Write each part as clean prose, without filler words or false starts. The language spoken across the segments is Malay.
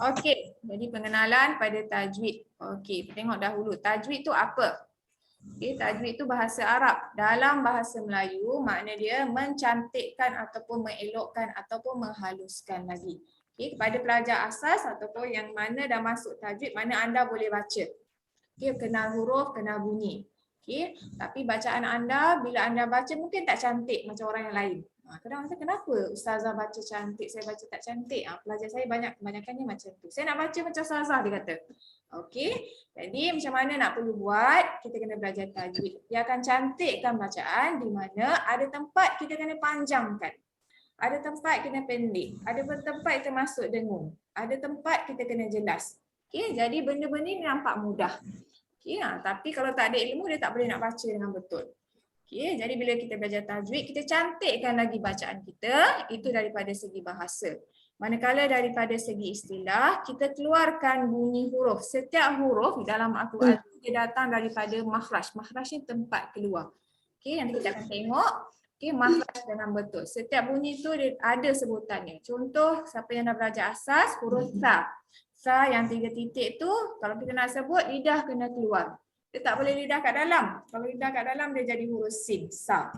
Okey, jadi pengenalan pada tajwid. Okey, tengok dahulu tajwid tu apa? Okey, tajwid tu bahasa Arab. Dalam bahasa Melayu makna dia mencantikkan ataupun mengelokkan ataupun menghaluskan lagi. Okey, kepada pelajar asas ataupun yang mana dah masuk tajwid, mana anda boleh baca. Okey, kenal huruf, kenal bunyi. Okey, tapi bacaan anda bila anda baca mungkin tak cantik macam orang yang lain. Kadang kata kenapa ustazah baca cantik, saya baca tak cantik. Pelajar saya kebanyakannya macam tu. Saya nak baca macam ustazah dia kata. Okey, jadi macam mana nak perlu buat? Kita kena belajar tajwid. Dia akan cantikkan bacaan di mana ada tempat kita kena panjangkan. Ada tempat kena pendek. Ada tempat kita masuk dengung. Ada tempat kita kena jelas. Okey, jadi benda-benda ni nampak mudah. Okey, tapi kalau tak ada ilmu dia tak boleh nak baca dengan betul. Okey, jadi bila kita belajar tajwid, kita cantikkan lagi bacaan kita, itu daripada segi bahasa. Manakala daripada segi istilah, kita keluarkan bunyi huruf. Setiap huruf dalam Al-Quran dia datang daripada makhraj. Makhraj ni tempat keluar. Okey, nanti kita akan tengok. Okey, makhraj dengan betul. Setiap bunyi tu dia ada sebutannya. Contoh, siapa yang dah belajar asas, huruf sa. Sa yang 3 titik tu, kalau kita nak sebut, lidah kena keluar. Dia tak boleh lidah kat dalam. Kalau lidah kat dalam dia jadi huruf sin, sa.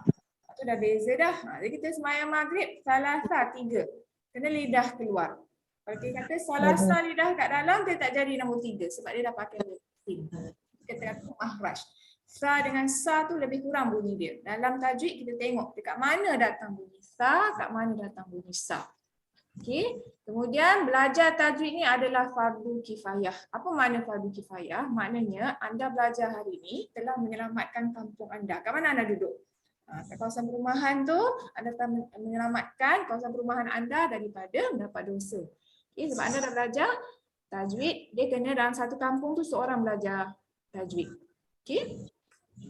Itu dah beza dah. Jadi kita sembahyang maghrib, salasa 3. Kena lidah keluar. Kalau kita kata salasa lidah kat dalam, dia tak jadi nombor 3 sebab dia dah pakai huruf sin. Kita kata mahraj. Sa dengan sa tu lebih kurang bunyi dia. Dalam tajwid kita tengok dekat mana datang bunyi sa, kat mana datang bunyi sa. Okey, kemudian belajar tajwid ni adalah fardu kifayah. Apa makna fardu kifayah? Maknanya anda belajar hari ini telah menyelamatkan kampung anda. Kat mana anda duduk? Kat kawasan perumahan tu anda telah menyelamatkan kawasan perumahan anda daripada mendapat dosa. Okey, sebab anda dah belajar tajwid, dia kena dalam satu kampung tu seorang belajar tajwid. Okey?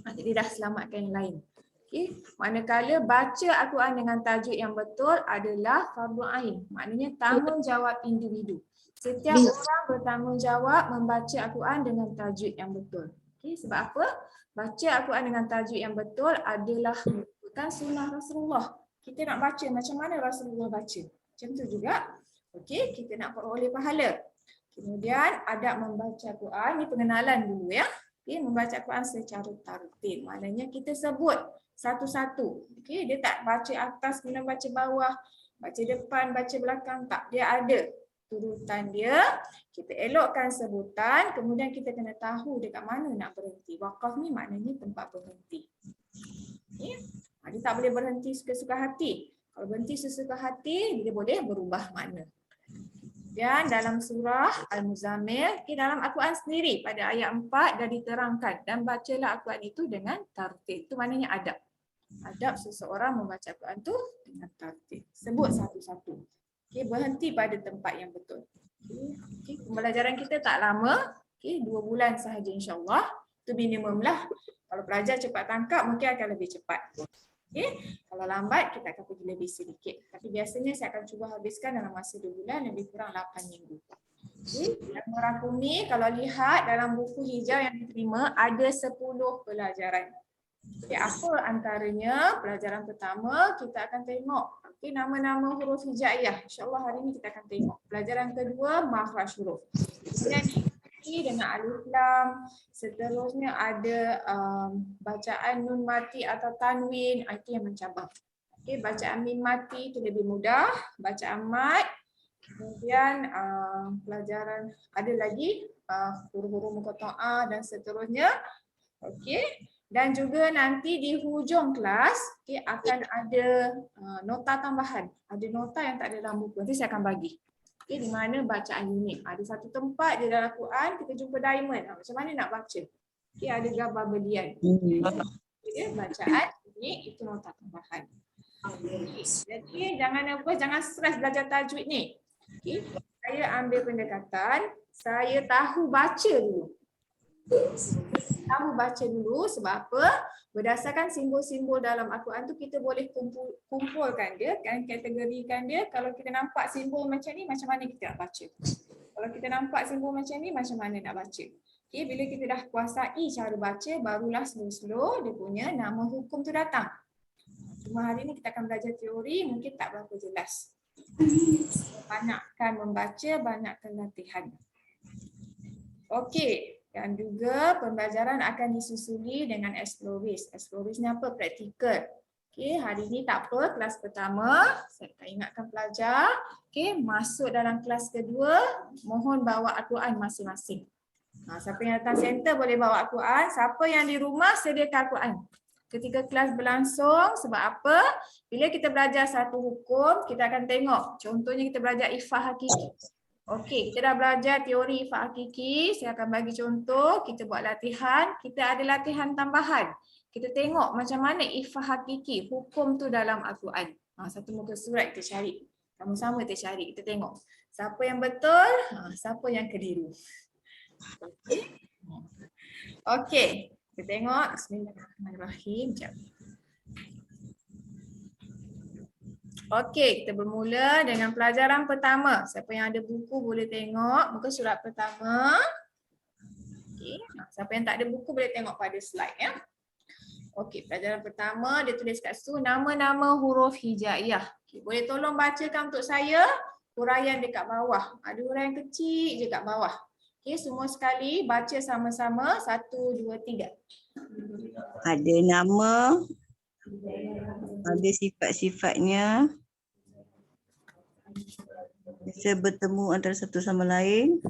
Jadi dah selamatkan yang lain. Okay. Manakala baca Al-Quran dengan tajwid yang betul adalah fardu ain. Maknanya tanggungjawab individu. Setiap orang bertanggungjawab membaca Al-Quran dengan tajwid yang betul. Okay. Sebab apa? Baca Al-Quran dengan tajwid yang betul adalah merupakan sunnah Rasulullah. Kita nak baca macam mana Rasulullah baca. Macam tu juga. Okay. Kita nak peroleh pahala. Kemudian adab membaca Al-Quran. Ini pengenalan dulu ya. Okay. Membaca Al-Quran secara tartil. Maknanya kita sebut satu-satu. Okey, dia tak baca atas kemudian baca bawah, baca depan, baca belakang, tak. Dia ada turutan dia. Kita elokkan sebutan, kemudian kita kena tahu dekat mana nak berhenti. Waqaf ni maknanya tempat berhenti. Okey. Dia tak boleh berhenti suka-suka hati. Kalau berhenti sesuka hati, dia boleh berubah makna. Dan dalam surah Al-Muzammil, dalam Al-Quran sendiri pada ayat 4 dah diterangkan dan bacalah Al-Quran itu dengan tartil. Itu maknanya adab. Adab seseorang membaca Al-Quran tu dengan tartil. Sebut satu-satu. Okay, berhenti pada tempat yang betul. Okay, pembelajaran kita tak lama. Okay, 2 bulan sahaja insyaAllah. Itu minimum lah. Kalau pelajar cepat tangkap mungkin akan lebih cepat. Okay. Kalau lambat kita akan pergi lebih sedikit. Tapi biasanya saya akan cuba habiskan dalam masa 2 bulan lebih kurang 8 minggu. Okay. Yang merangkumi kalau lihat dalam buku hijau yang diterima ada 10 pelajaran. Okay, apa antaranya? Pelajaran pertama kita akan tengok nama-nama huruf hijaiyah. InsyaAllah hari ini kita akan tengok. Pelajaran kedua makhraj huruf. Kemudian dengan alif lam, seterusnya ada bacaan nun mati atau tanwin, itu yang mencabar. Okay, bacaan mim mati itu lebih mudah, bacaan mat, kemudian pelajaran ada lagi huruf-huruf muqatta'ah dan seterusnya. Okey, dan juga nanti di hujung kelas akan ada nota tambahan, ada nota yang tak ada dalam buku, nanti saya akan bagi. Okay, di mana bacaan unik. Ada satu tempat di dalam Quran kita jumpa diamond. Macam mana nak baca? Okay, ada gambar berlian. Okay, bacaan unik itu nota tambahan. Okay. Jadi jangan stres belajar tajwid ni. Okay. Saya ambil pendekatan, saya tahu baca dulu. Tahu baca dulu sebab apa? Berdasarkan simbol-simbol dalam Al-Quran tu kita boleh kumpulkan dia, kan, kategorikan dia. Kalau kita nampak simbol macam ni, macam mana kita nak baca? Kalau kita nampak simbol macam ni, macam mana nak baca? Okay, bila kita dah kuasai cara baca, barulah slow-slow dia punya nama hukum tu datang. Cuma hari ni kita akan belajar teori, mungkin tak berapa jelas. banyakkan membaca, banyakkan latihan. Okey, dan juga pembelajaran akan disusuli dengan Exploris. Exploris ni apa? Praktikal. Okey, hari ni tak apa, kelas pertama saya akan ingatkan pelajar. Okey, masuk dalam kelas kedua, mohon bawa Al-Quran masing-masing. Siapa yang datang center boleh bawa Al-Quran, siapa yang di rumah sediakan Al-Quran. Ketika kelas berlangsung, sebab apa? Bila kita belajar satu hukum, kita akan tengok. Contohnya kita belajar ifah hakiki. Okey, kita dah belajar teori ifah hakiki. Saya akan bagi contoh, kita buat latihan. Kita ada latihan tambahan. Kita tengok macam mana ifah hakiki, hukum tu dalam Al-Quran. Satu muka surat kita cari. Sama-sama kita cari, kita tengok. Siapa yang betul, siapa yang keliru. Okey, kita tengok. Bismillahirrahmanirrahim. Sekejap. Okey, kita bermula dengan pelajaran pertama. Siapa yang ada buku boleh tengok muka surat pertama. Okey, siapa yang tak ada buku boleh tengok pada slide ya. Okey, pelajaran pertama dia tulis kat situ nama-nama huruf hijaiyah. Okay, boleh tolong bacakan untuk saya huraian dekat bawah. Ada huraian kecil je kat bawah. Okey, semua sekali baca sama-sama 1 2 3. Ada nama, ada sifat-sifatnya, bisa bertemu antara satu sama lain.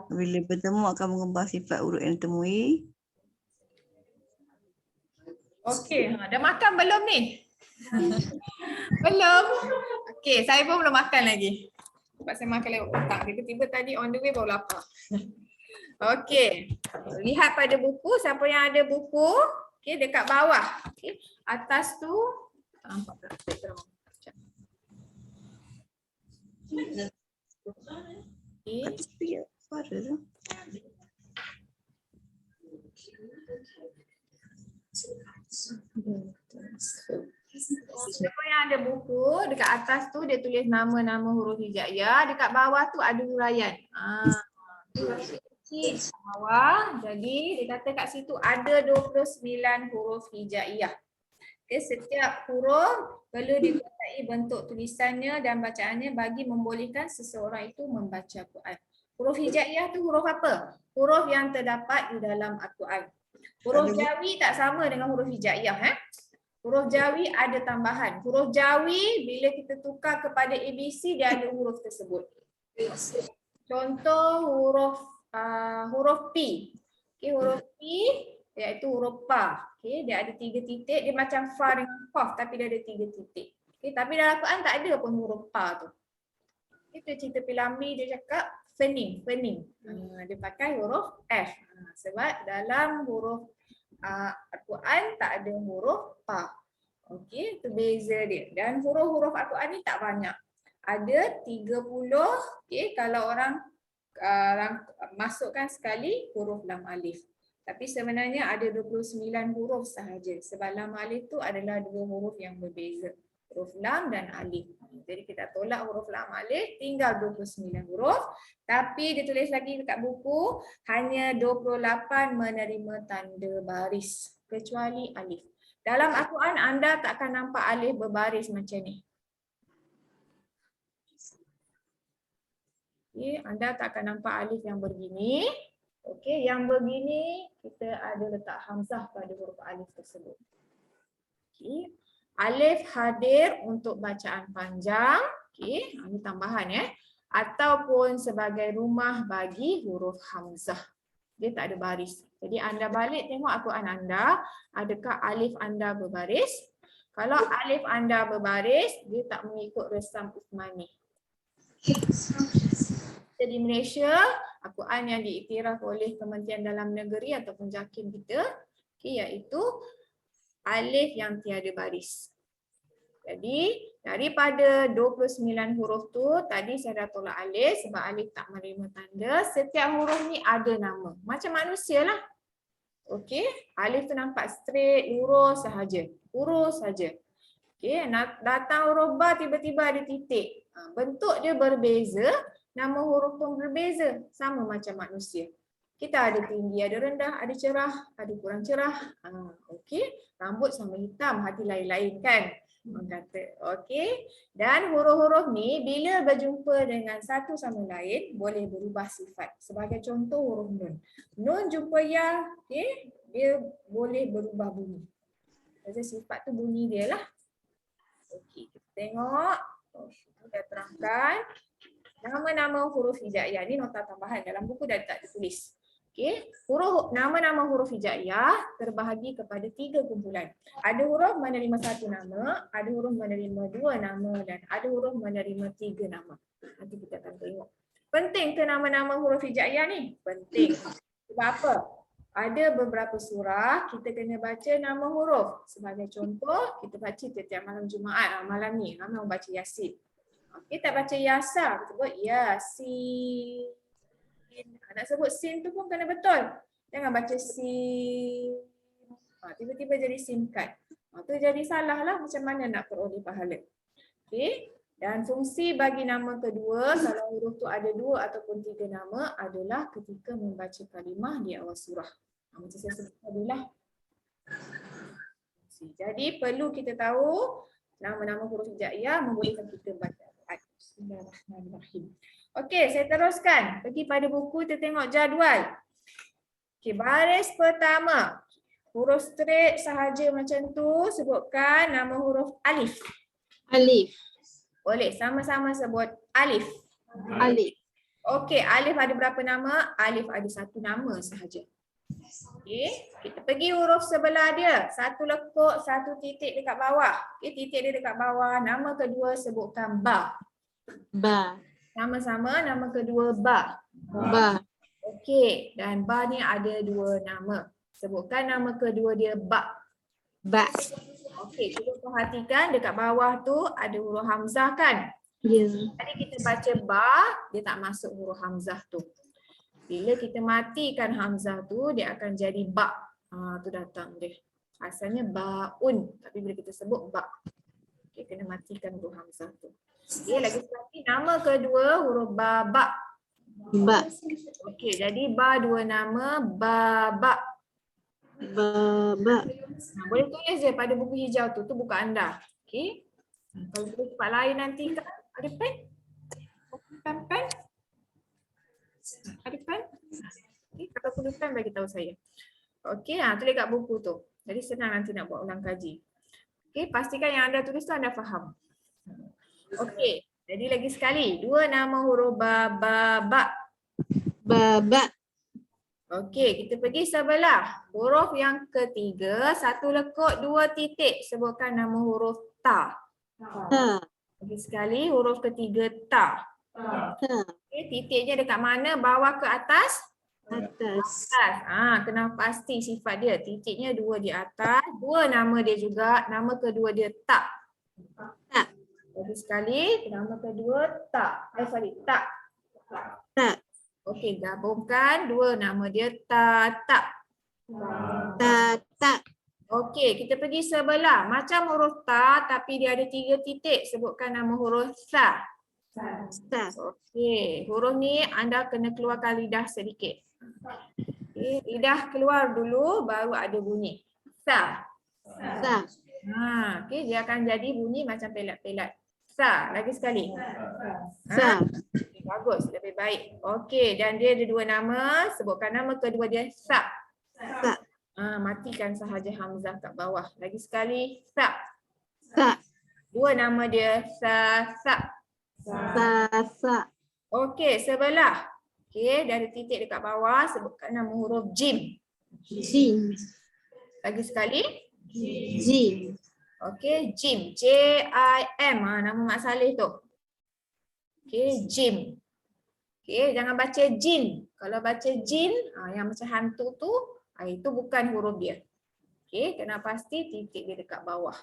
Bila bertemu akan mengubah sifat huruf yang ditemui. Okey, dah makan belum ni? Belum? Okey, saya pun belum makan lagi. Sebab saya makan lewat petang. Tiba-tiba tadi on the way baru lapar. Okey, lihat pada buku. Siapa yang ada buku, okey, dekat bawah. Okey, atas tu nampak tak? Okey. Suara tu. Siapa yang ada buku, dekat atas tu dia tulis nama-nama huruf hijaiyah, dekat bawah tu ada huraian. Kecil kat bawah. Jadi dia kata kat situ ada 29 huruf hijaiyah. Okay, setiap huruf perlu dikuasai bentuk tulisannya dan bacaannya bagi membolehkan seseorang itu membaca Quran. Huruf hijaiyah tu huruf apa? Huruf yang terdapat di dalam Al-Quran. Huruf Jawi tak sama dengan huruf hijaiyah. Huruf Jawi ada tambahan. Huruf Jawi bila kita tukar kepada ABC dia ada huruf tersebut. Contoh huruf P. Okay, huruf P iaitu huruf Pa. Okay, dia ada 3 titik. Dia macam Fa dengan Qaf tapi dia ada 3 titik. Okay, tapi dalam Al-Quran tak ada pun huruf Pa tu. Itu cerita Pilamli dia cakap fening. Dia pakai huruf F. Sebab dalam huruf Al-Quran tak ada huruf Pa. Okey, itu beza dia. Dan huruf-huruf Al-Quran ni tak banyak. Ada 30, okey, kalau orang masukkan sekali huruf lam alif. Tapi sebenarnya ada 29 huruf sahaja. Sebab lam alif tu adalah 2 huruf yang berbeza. Huruf lam dan alif. Jadi kita tolak huruf lam alif, tinggal 29 huruf. Tapi dia tulis lagi dekat buku, hanya 28 menerima tanda baris. Kecuali alif. Dalam Al-Quran anda tak akan nampak alif berbaris macam ni. Okay, anda tak akan nampak alif yang begini. Okey, yang begini kita ada letak hamzah pada huruf alif tersebut. Okey. Alif hadir untuk bacaan panjang, okey, ini tambahan ya, ataupun sebagai rumah bagi huruf hamzah. Dia tak ada baris. Jadi anda balik tengok Al-Quran anda, adakah alif anda berbaris? Kalau alif anda berbaris, dia tak mengikut resam Uthmani. Di Malaysia, Al-Quran yang diiktiraf oleh Kementerian Dalam Negeri ataupun JAKIM kita, okay, iaitu alif yang tiada baris. Jadi daripada 29 huruf tu, tadi saya dah tolak alif sebab alif tak menerima tanda. Setiap huruf ni ada nama. Macam manusia lah. Okey, alif tu nampak straight, lurus sahaja. Lurus saja. Okey, datang huruf ba tiba-tiba ada titik. Bentuk dia berbeza, nama huruf pun berbeza, sama macam manusia. Kita ada tinggi, ada rendah, ada cerah, ada kurang cerah. Okey, rambut sama hitam, hati lain-lain kan. Orang kata. Okey. Dan huruf-huruf ni bila berjumpa dengan satu sama lain boleh berubah sifat. Sebagai contoh huruf nun. Nun jumpa ya, okey, dia boleh berubah bunyi. Maksudnya sifat tu bunyi dia lah. Okey, kita tengok. Dah terangkan. Nama-nama huruf hijaiyah ni nota tambahan dalam buku dah tak ditulis. Okey, nama-nama huruf hijaiyah terbahagi kepada 3 kumpulan. Ada huruf menerima 1 nama, ada huruf menerima 2 nama dan ada huruf menerima 3 nama. Nanti kita akan tengok. Penting ke nama-nama huruf hijaiyah ni? Penting. Sebab apa? Ada beberapa surah kita kena baca nama huruf. Sebagai contoh, kita baca setiap malam Jumaat, malam ni ramai orang baca Yasin. Okey, tak baca Yasa, kita sebut Yasin. Nak sebut sin tu pun kena betul. Jangan baca sin. Tiba-tiba jadi singkat. Tu jadi salah lah, macam mana nak peroleh pahala. Okey. Dan fungsi bagi nama kedua, kalau huruf tu ada 2 ataupun 3 nama adalah ketika membaca kalimah di awal surah. Macam saya sebut tadi lah. Jadi perlu kita tahu nama-nama huruf hijaiyah membolehkan kita baca. Bismillahirrahmanirrahim. Okey, saya teruskan. Pergi pada buku, kita tengok jadual. Okey, baris pertama. Huruf straight sahaja macam tu, sebutkan nama huruf alif. Alif. Boleh, sama-sama sebut alif. Alif. Okey, alif ada berapa nama? Alif ada 1 nama sahaja. Okey, kita pergi huruf sebelah dia. 1 lekuk, 1 titik dekat bawah. Okey, titik dia dekat bawah. Nama kedua sebutkan ba. Ba. Sama-sama nama kedua ba. Ba. Okey, dan ba ni ada 2 nama. Sebutkan nama kedua dia ba. Ba. Okey, cuba perhatikan dekat bawah tu ada huruf hamzah kan? Ya. Tadi kita baca ba, dia tak masuk huruf hamzah tu. Bila kita matikan hamzah tu, dia akan jadi ba. Tu datang dia. Asalnya baun, tapi bila kita sebut ba. Okey, kena matikan huruf hamzah tu. Okey, lagi sekali nama kedua huruf ba. Ba. Okey, jadi ba 2 nama, ba. Ba. Boleh tulis je pada buku hijau tu buku anda. Okey. Kalau tulis tempat lain nanti kan ada pen? Pen? Ada pen? Okey, kalau tulis pen bagi tahu saya. Okey, tulis kat buku tu. Jadi senang nanti nak buat ulang kaji. Okey, pastikan yang anda tulis tu anda faham. Okey, jadi lagi sekali. 2 nama huruf ba. Ba. Okey, kita pergi sebelah. Huruf yang ketiga, 1 lekuk, 2 titik. Sebutkan nama huruf ta. Ta. Lagi sekali, huruf ketiga ta. Ta. Okey, titiknya dekat mana? Bawah ke atas? Atas. Atas. Kena pasti sifat dia. Titiknya 2 di atas. 2 nama dia juga. Nama kedua dia tak. Tak. Lagi sekali, nama kedua tak. Tak. Tak. Okey, gabungkan 2 nama dia tak. Tak. Okey, kita pergi sebelah. Macam huruf ta tapi dia ada 3 titik. Sebutkan nama huruf sa. Sa. Okey, huruf ni anda kena keluarkan lidah sedikit. Okey, lidah keluar dulu baru ada bunyi. Sa. Sa. Okey, dia akan jadi bunyi macam pelat-pelat. Sa, lagi sekali. Sa. Bagus, lebih baik. Okey, dan dia ada 2 nama. Sebutkan nama kedua dia sa. Sa. Matikan sahaja hamzah kat bawah. Lagi sekali, sa. Sa. 2 nama dia sa. Sa. Okey, sebelah. Okey, dari titik dekat bawah sebutkan nama huruf jim. Jim. Lagi sekali. Jim. Okey, jim. J-I-M. Nama Mak Saleh tu. Okey, jim. Okey, jangan baca jin. Kalau baca jin, yang macam hantu tu, itu bukan huruf dia. Okey, kena pasti titik dia dekat bawah.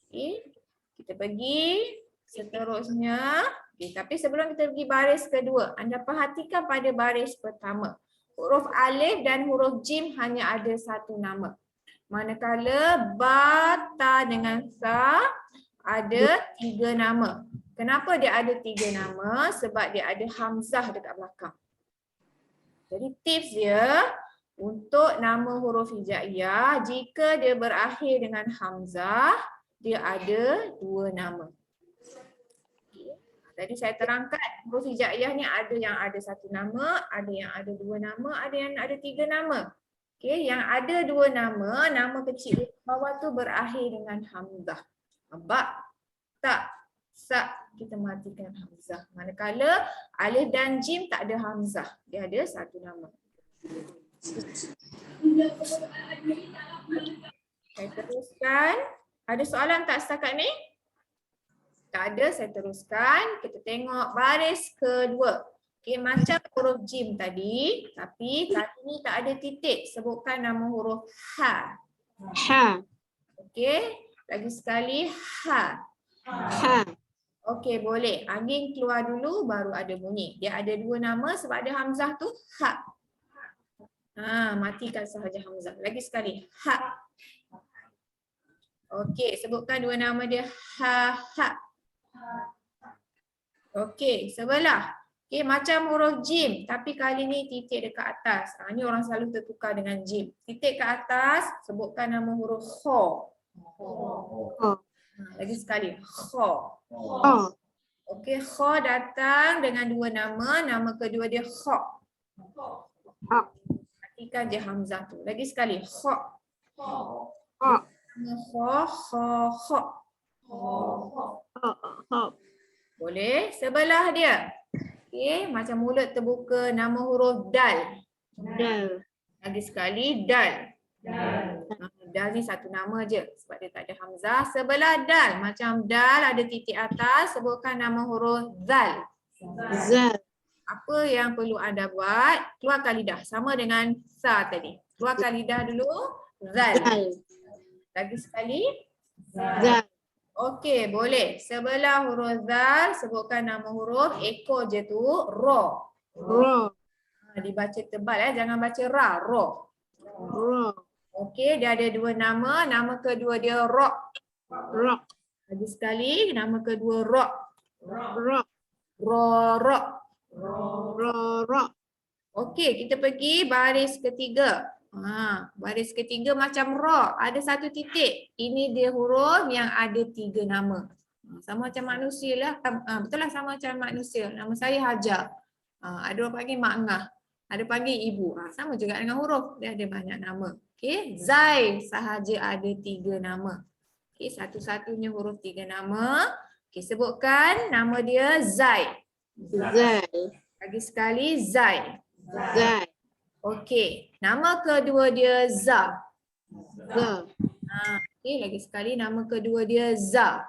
Okey, kita pergi seterusnya. Okey, tapi sebelum kita pergi baris kedua, anda perhatikan pada baris pertama. Huruf alif dan huruf jim hanya ada 1 nama. Manakala ba, ta dengan sa ada 3 nama. Kenapa dia ada 3 nama? Sebab dia ada hamzah dekat belakang. Jadi tips dia untuk nama huruf hijaiyah, jika dia berakhir dengan hamzah, dia ada dua nama. Okey. Tadi saya terangkan huruf hijaiyah ni ada yang ada satu nama, ada yang ada dua nama, ada yang ada tiga nama. Okey, yang ada dua nama, nama kecil di bawah tu berakhir dengan hamzah. Ba, ta, sa, kita matikan hamzah. Manakala alif dan jim tak ada hamzah, dia ada satu nama. Saya teruskan. Ada soalan tak setakat ni? Tak ada, saya teruskan. Kita tengok baris kedua. Okey, macam huruf jim tadi, tapi kali ni tak ada titik. Sebutkan nama huruf ha. Ha. Okey, lagi sekali ha. Ha. Okey, boleh. Angin keluar dulu baru ada bunyi. Dia ada dua nama sebab ada hamzah tu ha. Matikan sahaja hamzah. Lagi sekali ha. Okey, sebutkan dua nama dia ha ha. Okey, sebelah. Okey, macam huruf jim tapi kali ni titik dekat atas. Ni orang selalu tertukar dengan jim. Titik ke atas, sebutkan nama huruf kha. Lagi sekali kha. Ha. Okey, kha datang dengan dua nama, nama kedua dia kha. Ha. Matikan je hamzah tu. Lagi sekali kha. Ha. Nama kha, kha, kha. Ha. Boleh? Sebelah dia. Okey, macam mulut terbuka, nama huruf dal. Dal. Lagi sekali dal. Dal ni satu nama je sebab dia tak ada hamzah. Sebelah dal, macam dal ada titik atas, sebutkan nama huruf zal. Zal. Apa yang perlu anda buat? Keluarkan lidah. Sama dengan sa tadi. Keluarkan lidah dulu. Zal. Zal. Lagi sekali. Zal. Okey, boleh. Sebelah huruf zal, sebutkan nama huruf. Ekor je tu. Ro. Ra. Dibaca tebal jangan baca ra. Ro. Ra. Okey, dia ada dua nama. Nama kedua dia ro. Ra. Lagi sekali, nama kedua ro. Ra. Ro, ro. Ra. Ra. Okey, kita pergi baris ketiga. Baris ketiga macam ro, ada satu titik. Ini dia huruf yang ada tiga nama. Sama macam manusia lah. Betul lah, sama macam manusia. Nama saya Hajar. Ada orang panggil Mak Ngah. Ada panggil ibu. Sama juga dengan huruf. Dia ada banyak nama. Okey, Zai sahaja ada tiga nama. Okey, satu-satunya huruf tiga nama. Okey, sebutkan nama dia Zai. Zal. Lagi sekali Zai. Zal. Okey, nama kedua dia Za. Za. Okey, lagi sekali nama kedua dia Za.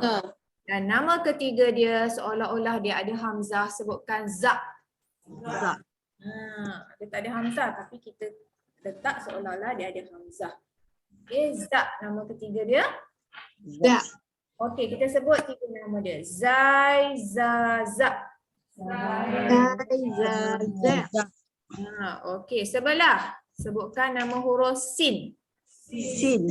Za. Dan nama ketiga dia seolah-olah dia ada hamzah, sebutkan Za. Za. Dia tak ada hamzah tapi kita letak seolah-olah dia ada hamzah. Okey, Za nama ketiga dia. Za. Okey, kita sebut tiga nama dia. Zai, Za, Za. Zai. Za. Za. Okey, sebelah sebutkan nama huruf sin. Sin.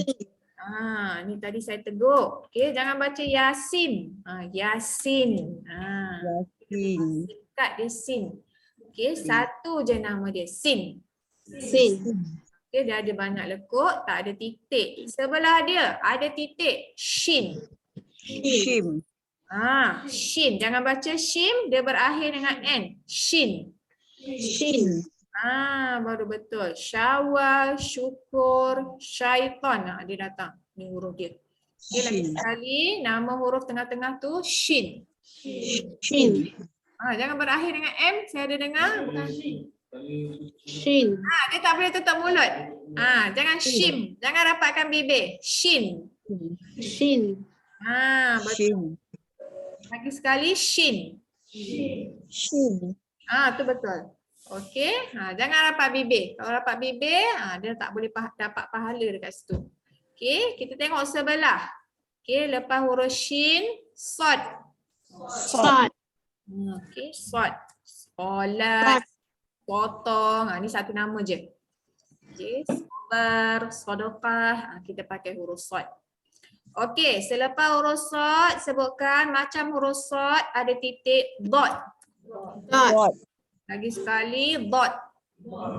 Ni tadi saya tegur. Okey, jangan baca Yasin. Yasin. Sin. Dekat dia sin. Okey, satu je nama dia Sin. Sin. Okey, dia ada banyak lekuk, tak ada titik. Sebelah dia ada titik Shin. Shim. Shin. Jangan baca Shim, dia berakhir dengan N. Shin. Shin. Baru betul. Syawal, syukur, syaitan. Dia datang. Ni huruf dia. Okay, lagi Shin. sekali. Nama huruf tengah-tengah tu Shin. Shin. Jangan berakhir dengan M. Saya ada dengar. Bukan. Shin. Dia tak boleh tutup mulut. Jangan Shim. Jangan rapatkan bibir. Shin. Shin. Betul. Shim. Lagi sekali Shin. Shim. Tu betul. Okey, jangan rapat bibir. Kalau rapat bibir, dia tak boleh dapat pahala dekat situ. Okey, kita tengok sebelah. Okey, lepas huruf shin, sod. Sod. Okey, sod. Solat, potong. Ni satu nama je. Okey, sabar, sedekah. Kita pakai huruf sod. Okey, selepas huruf sod, sebutkan macam huruf sod ada titik dot. Dot. Lagi sekali dot.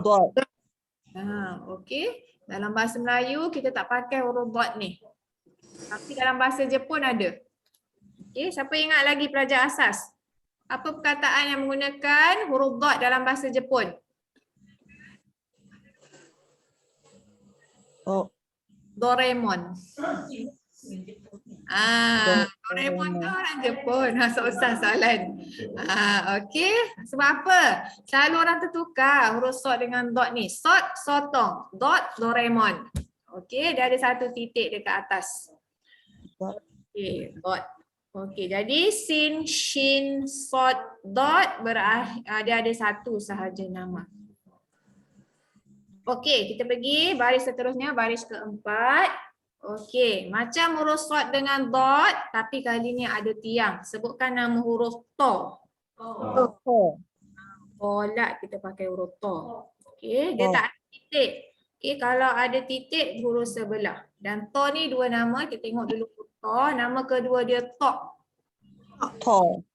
Dot. Okey. Dalam bahasa Melayu kita tak pakai huruf dot ni. Tapi dalam bahasa Jepun ada. Okey, siapa ingat lagi pelajar asas? Apa perkataan yang menggunakan huruf dot dalam bahasa Jepun? Oh, Doraemon. Doraemon tu orang Jepun. Soalan. Okey. Sebab apa? Selalu orang tertukar huruf sot dengan dot ni. Sot, sotong. Dot, Doraemon. Okey, dia ada satu titik dekat atas. Okey, dot. Okey, jadi sin, shin, sot, dot dia ada satu sahaja nama. Okey, kita pergi baris seterusnya, baris keempat. Okey, macam huruf sot dengan dot, tapi kali ni ada tiang. Sebutkan nama huruf to. Tolak kita pakai huruf to. Okey, dia tak ada titik. Okey, kalau ada titik huruf sebelah. Dan to ni dua nama, kita tengok dulu to. Nama kedua dia tok. to.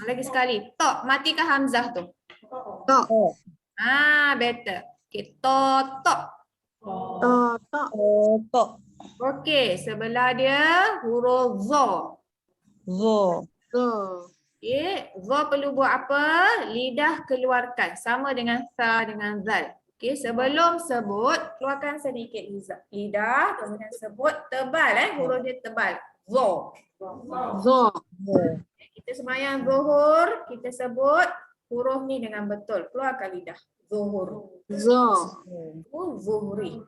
Lagi sekali, tok. Matikan hamzah tu. Tok. Better. Okey, to, tok. Tok. To. Okey, sebelah dia huruf zo. Zo. Zo. Okey, zo perlu buat apa? Lidah keluarkan. Sama dengan sa dengan zal. Okey, sebelum sebut, keluarkan sedikit lidah. Kemudian sebut tebal huruf dia tebal. Zo. Zo. Kita sembahyang zuhur, kita sebut huruf ni dengan betul. Keluarkan lidah. Zuhur. Zo. Zuhri.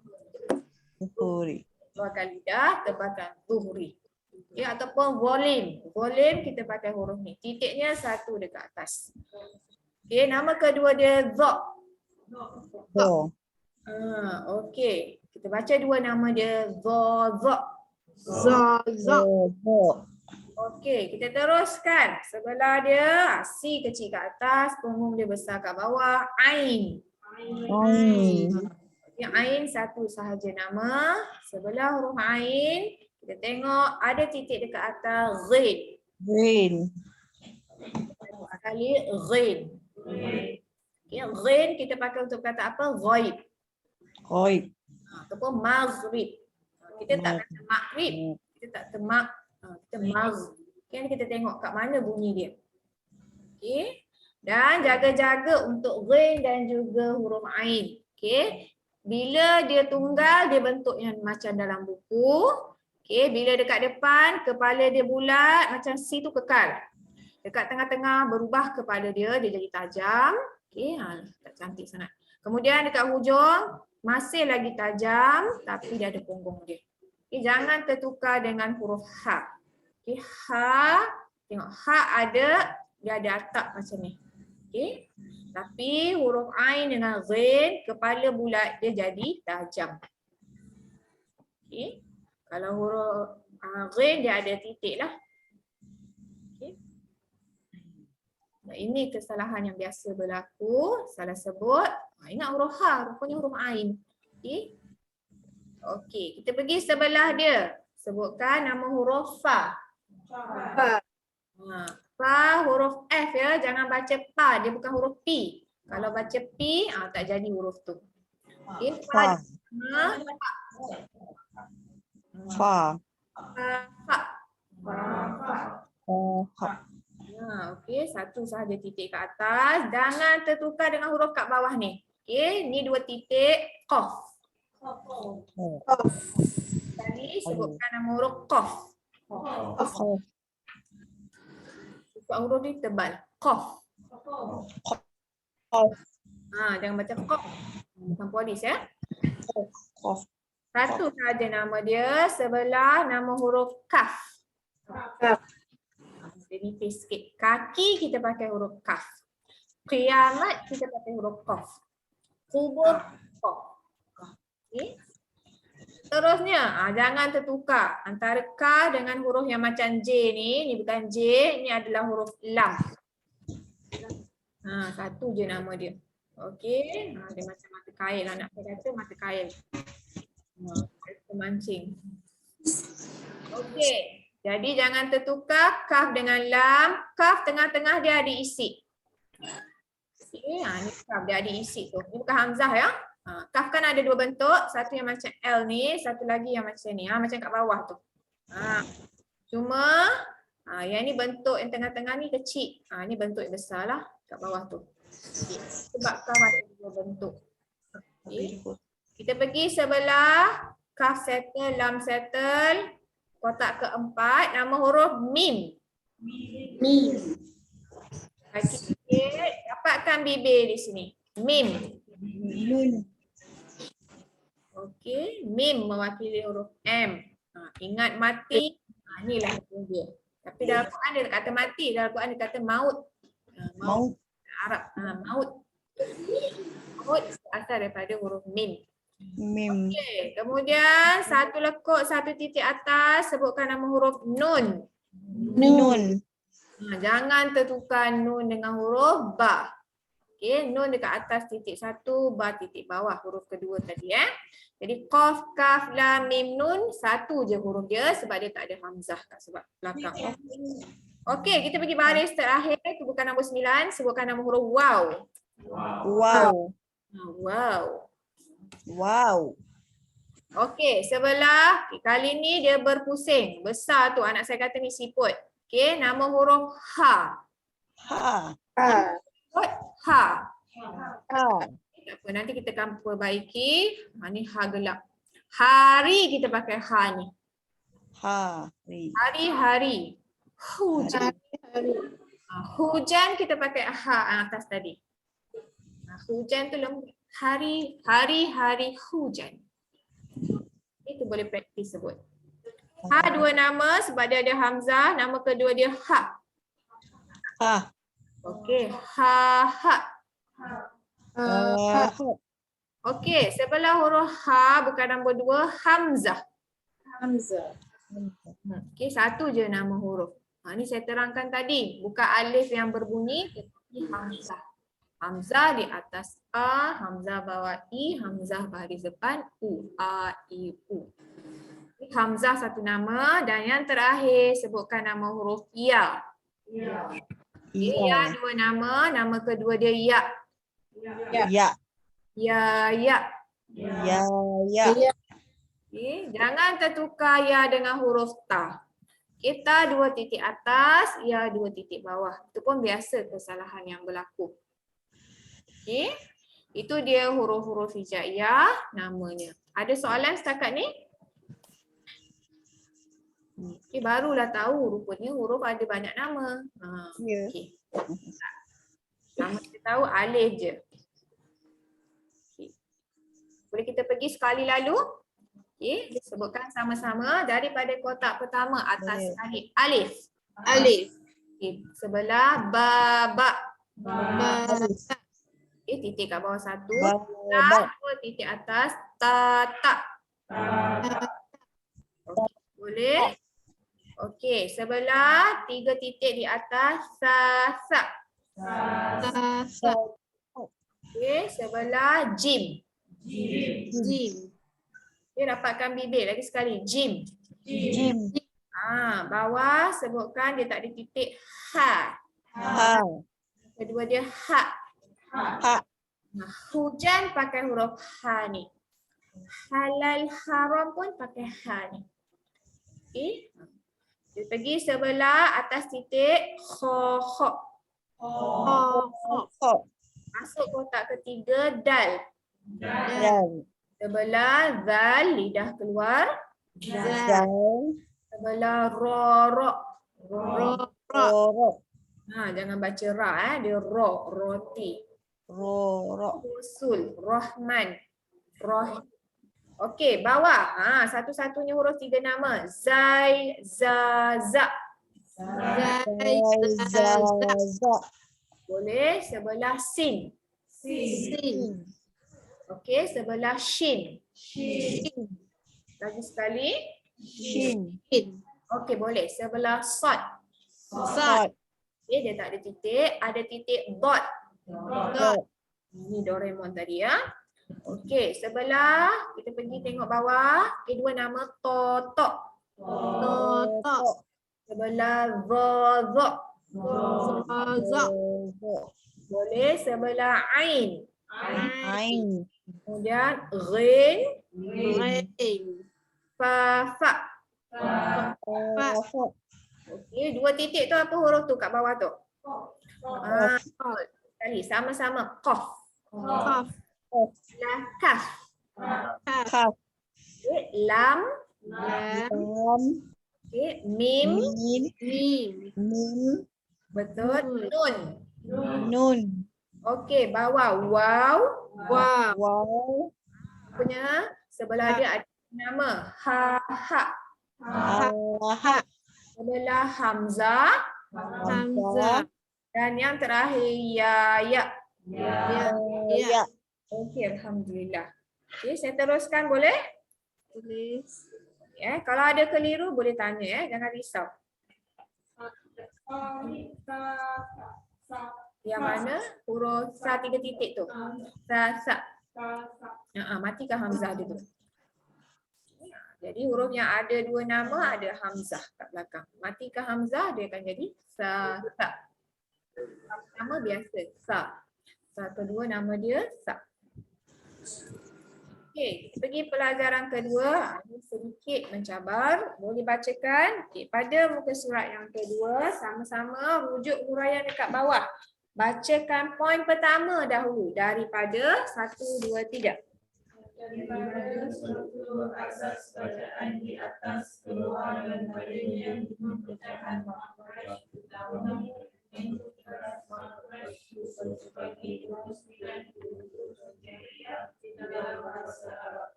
Zuhuri. Keluarkan lidah, tebalkan zuhri. Okay, ataupun volume. Volume kita pakai huruf ni. Titiknya satu dekat atas. Okay, nama kedua dia zo. Zo. Okey. Kita baca dua nama dia zo. Zo. Zo. Zo. Okey, kita teruskan. Sebelah dia si kecil kat atas, punggung dia besar kat bawah, ain. Yang ain satu sahaja nama. Sebelah huruf ain, kita tengok ada titik dekat atas ghin. Green. Sekali ghin. Okay, ghin kita pakai untuk kata apa? Ghaib. Oi. Ataupun maghrib. Kita tak kata maghrib. Kita tak temak. Kita maghrib. Okay, kita tengok kat mana bunyi dia. Okay. Dan jaga-jaga untuk ghin dan juga huruf ain. Okay. Bila dia tunggal, dia bentuk yang macam dalam buku. Okay. Bila dekat depan, kepala dia bulat, macam C tu kekal. Dekat tengah-tengah berubah kepada dia jadi tajam. Okay. Tak cantik sangat. Kemudian dekat hujung, masih lagi tajam, tapi dia ada punggung dia. Okay. Jangan tertukar dengan huruf H. Okay. H, tengok H ada, dia ada atap macam ni. Okay. Tapi huruf ain dengan ghin, kepala bulat dia jadi tajam. Okay. Kalau huruf ghin dia ada titik lah. Okay. Nah, ini kesalahan yang biasa berlaku. Salah sebut. Ingat huruf H, rupanya huruf ain. Okay. Okey, kita pergi sebelah dia. Sebutkan nama huruf fa. Fa huruf F ya, jangan baca pa, dia bukan huruf P. Kalau baca P, tak jadi huruf tu. Okey, fa. Fa. Fa. Okey, satu sahaja titik kat atas. Jangan tertukar dengan huruf kat bawah ni. Okey, ni dua titik, qaf. Tadi sebutkan nama huruf qaf. Sebab huruf ni tebal. Qaf. Jangan baca qaf. Bukan polis ya. Satu sahaja nama dia, sebelah nama huruf kaf. Dia nipis sikit. Kaki kita pakai huruf kaf. Qiyamat kita pakai huruf qaf. Kubur qaf. Okay. Terusnya, jangan tertukar antara K dengan huruf yang macam J ni. Ni bukan J, ni adalah huruf lam. Satu je nama dia. Okey, dia macam mata kail lah, nak kata mata kail. Pemancing. Okey, jadi jangan tertukar kaf dengan lam. Kaf tengah-tengah dia ada isi. Okey, ni kaf dia ada isi tu. Ni bukan hamzah ya. Kaf kan ada dua bentuk, satu yang macam L ni, satu lagi yang macam ni, macam kat bawah tu. Cuma yang ni bentuk yang tengah-tengah ni kecil. Ni bentuk yang besar lah kat bawah tu. Okay. Sebab kaf ada dua bentuk. Okay. Kita pergi sebelah kaf settle, lam settle. Kotak keempat, nama huruf mim. Mim. Kaki sikit, dapatkan bibir di sini. Mim. Okey, mim mewakili huruf M. Ingat mati, inilah dia. Tapi dalam Quran dia tak kata mati, dalam Quran dia kata maut. Maut. Arab, maut. Maut asal daripada huruf mim. Mim. Okey, kemudian satu lekuk, satu titik atas, sebutkan nama huruf nun. Nun. Jangan tertukar nun dengan huruf ba. Okey, nun dekat atas titik satu, ba titik bawah huruf kedua tadi Jadi qaf, kaf, lam, mim, nun satu je huruf dia sebab dia tak ada hamzah kat sebab belakang. Okey, kita pergi baris terakhir, bukan nombor 9, sebutkan nama huruf waw. Wow. Wow. Wow. Okey, sebelah kali ni dia berpusing. Besar tu anak saya kata ni siput. Okey, nama huruf ha. Ha. Huruf ha. Ha. Tak apa, nanti kita akan perbaiki. Ni ha gelap. Hari kita pakai ha ni. Hari. Hari-hari. Hujan. Hujan kita pakai ha atas tadi. Hujan tu lembut. Hari-hari hujan. Itu boleh praktis sebut. Ha dua nama sebab dia ada hamzah, nama kedua dia ha. Ha. Okey, ha. Okey, sebelah huruf ha bukan nombor 2, hamzah. Okey, satu je nama huruf. Ni saya terangkan tadi, bukan alif yang berbunyi tetapi hamzah. Hamzah di atas a, hamzah bawah i, hamzah baris depan u, a, i, u. Hamzah satu nama dan yang terakhir sebutkan nama huruf ya. Ya dua nama, nama kedua dia ya. Ya. Ya. Okay. Jangan tertukar ya dengan huruf ta. Kita dua titik atas, ya dua titik bawah. Itu pun biasa kesalahan yang berlaku. Okay. Itu dia huruf-huruf hijaiyah namanya. Ada soalan setakat ni? Okay, barulah tahu rupanya huruf ada banyak nama. Okay. Sama kita tahu alif je. Okay. Boleh kita pergi sekali lalu? Okay. Sebutkan sama-sama daripada kotak pertama atas sekali. Alif. Okay. Sebelah ba. Okay, titik kat bawah satu. Dua titik atas. Ta. Okay. Boleh? Okey, sebelah 3 titik di atas. Sa. Okey, sebelah jim. Okey, dapatkan bibir lagi sekali. Jim. Bawah sebutkan dia tak ada titik. Ha. Kedua dia ha. Hujan pakai huruf ha ni. Halal haram pun pakai ha ni. Okey. Kita pergi sebelah atas titik kho. Masuk kotak ketiga dal. Sebelah zal lidah keluar. Sebelah ro. Jangan baca ra dia ro, roti. Usul, Rahman. Okey, bawah. Satu-satunya huruf 3 nama. Zai, za. Boleh sebelah sin. Okey, sebelah shin. Lagi sekali. Shin. Okey, boleh sebelah sad. Okey, dia tak ada titik, ada titik dot. Ini Doraemon tadi ya. Okey, sebelah kita pergi tengok bawah, kedua nama totok. Sebelah za. Boleh sebelah ain. Kemudian ghin, fa. Okey, 2 titik tu apa huruf tu kat bawah tu? Betul. Sekali, sama-sama. Qaf. Qaf. Lah, kaf. Kaf. Okey, lam. Lam. Lam. Okey, mim. Mim. Mim. Mim. Betul. Nun. Nun. Nun. Okey, bawah waw. Waw. Waw. Punya sebelah dia ada nama ha. Ha. Sebelah hamzah Hamzah. dan yang terakhir ya. Ya. Ya. Okey, alhamdulillah. Okey, saya teruskan boleh? Tulis. Kalau ada keliru boleh tanya jangan risau. Yang mana huruf sa 3 titik tu? Sa. Matikan hamzah dia tu. Jadi huruf yang ada 2 nama ada hamzah kat belakang. Matikan hamzah dia akan jadi sa. Nama biasa sa. Sa kedua nama dia sa. Okey, pergi pelajaran kedua. Ini sedikit mencabar. Boleh bacakan. Okey, pada muka surat yang kedua sama-sama rujuk huraian dekat bawah. Bacakan poin pertama dahulu daripada 1, 2, 3. Daripada struktur asas bacaan di atas keluar daripadanya 5 pecahan makhraj utama untuk keras makhraj khusus sebagai 29 huruf hijaiyah di dalam bahasa Arab.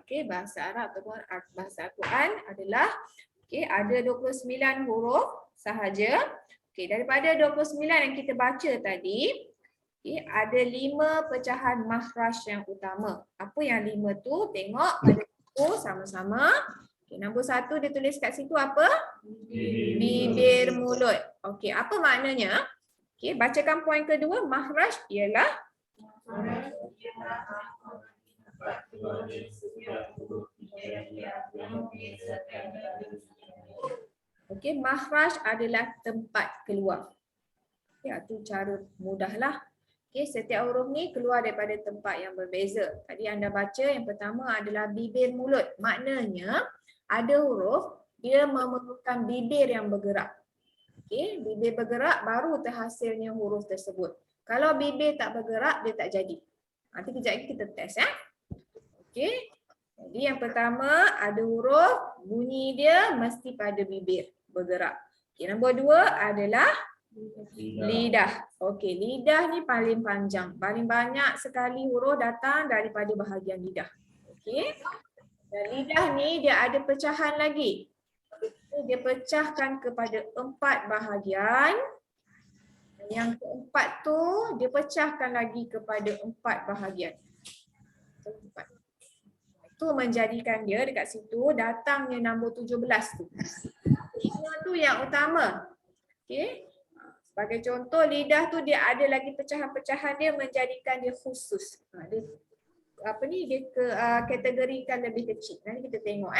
Okey, bahasa Arab ataupun bahasa Al-Quran adalah ada 29 huruf sahaja. Okey, daripada 29 yang kita baca tadi, ada 5 pecahan makhraj yang utama. Apa yang 5 tu? Tengok pada buku sama-sama. Nombor 1 dia tulis kat situ apa? Bibir mulut. Okey, apa maknanya? Okey, bacakan poin kedua. Makhraj ialah okey, makhraj adalah tempat keluar. Itu cara mudahlah. Okey, setiap huruf ni keluar daripada tempat yang berbeza. Tadi anda baca yang pertama adalah bibir mulut. Maknanya ada huruf dia memerlukan bibir yang bergerak. Okey, bibir bergerak baru terhasilnya huruf tersebut. Kalau bibir tak bergerak dia tak jadi. Nanti kejap lagi kita test ya. Okey. Jadi yang pertama ada huruf bunyi dia mesti pada bibir bergerak. Okey, nombor 2 adalah lidah. Okey, lidah ni paling panjang. Paling banyak sekali huruf datang daripada bahagian lidah. Okey. Dan lidah ni dia ada pecahan lagi. Dia pecahkan kepada 4 bahagian. Yang keempat tu dia pecahkan lagi kepada 4 bahagian. Itu menjadikan dia dekat situ datangnya nombor 17 tu. 5 tu yang utama. Okey. Sebagai contoh, lidah tu dia ada lagi pecahan-pecahan dia menjadikan dia khusus. Dia kategorikan lebih kecil. Nanti kita tengok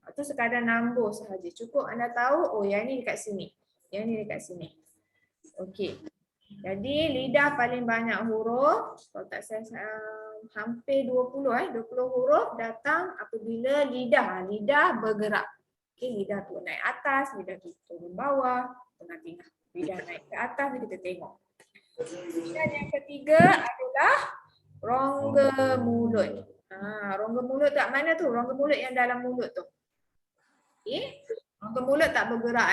Itu sekadar nombor sahaja. Cukup anda tahu yang ni dekat sini. Yang ni dekat sini. Okey. Jadi lidah paling banyak huruf. Kalau tak salah hampir 20 huruf datang apabila lidah bergerak. Okey, lidah tu naik atas, lidah tu turun bawah, tengah-tengah. Lidah naik ke atas ni kita tengok. Dan yang ketiga adalah rongga mulut. Rongga mulut tak mana tu? Rongga mulut yang dalam mulut tu. Okey. Rongga mulut tak bergerak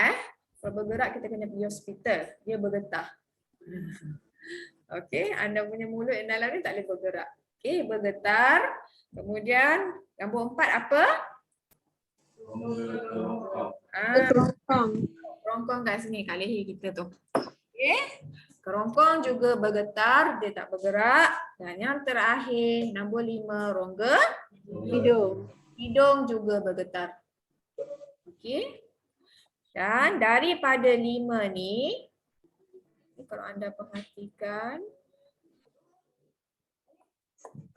Kalau bergerak kita kena pergi hospital. Dia bergetar. Okey, anda punya mulut yang dalam ni tak boleh bergerak. Okey, bergetar. Kemudian nombor 4 apa? Kerongkong. Kerongkong kat sini kat leher kita tu. Okey. Kerongkong juga bergetar, dia tak bergerak. Dan yang terakhir, nombor 5, rongga Hidung. hidung juga bergetar. Okey. Dan daripada 5 ni, kalau anda perhatikan,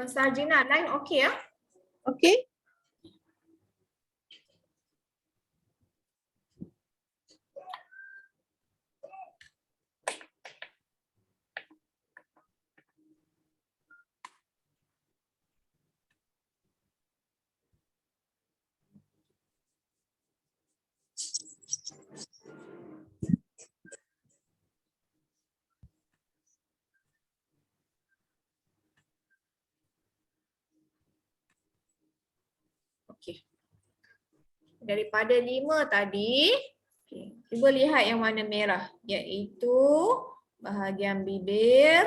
Sarjina line okey ya? Okey. daripada 5 tadi, okay, cuba lihat yang warna merah, iaitu bahagian bibir,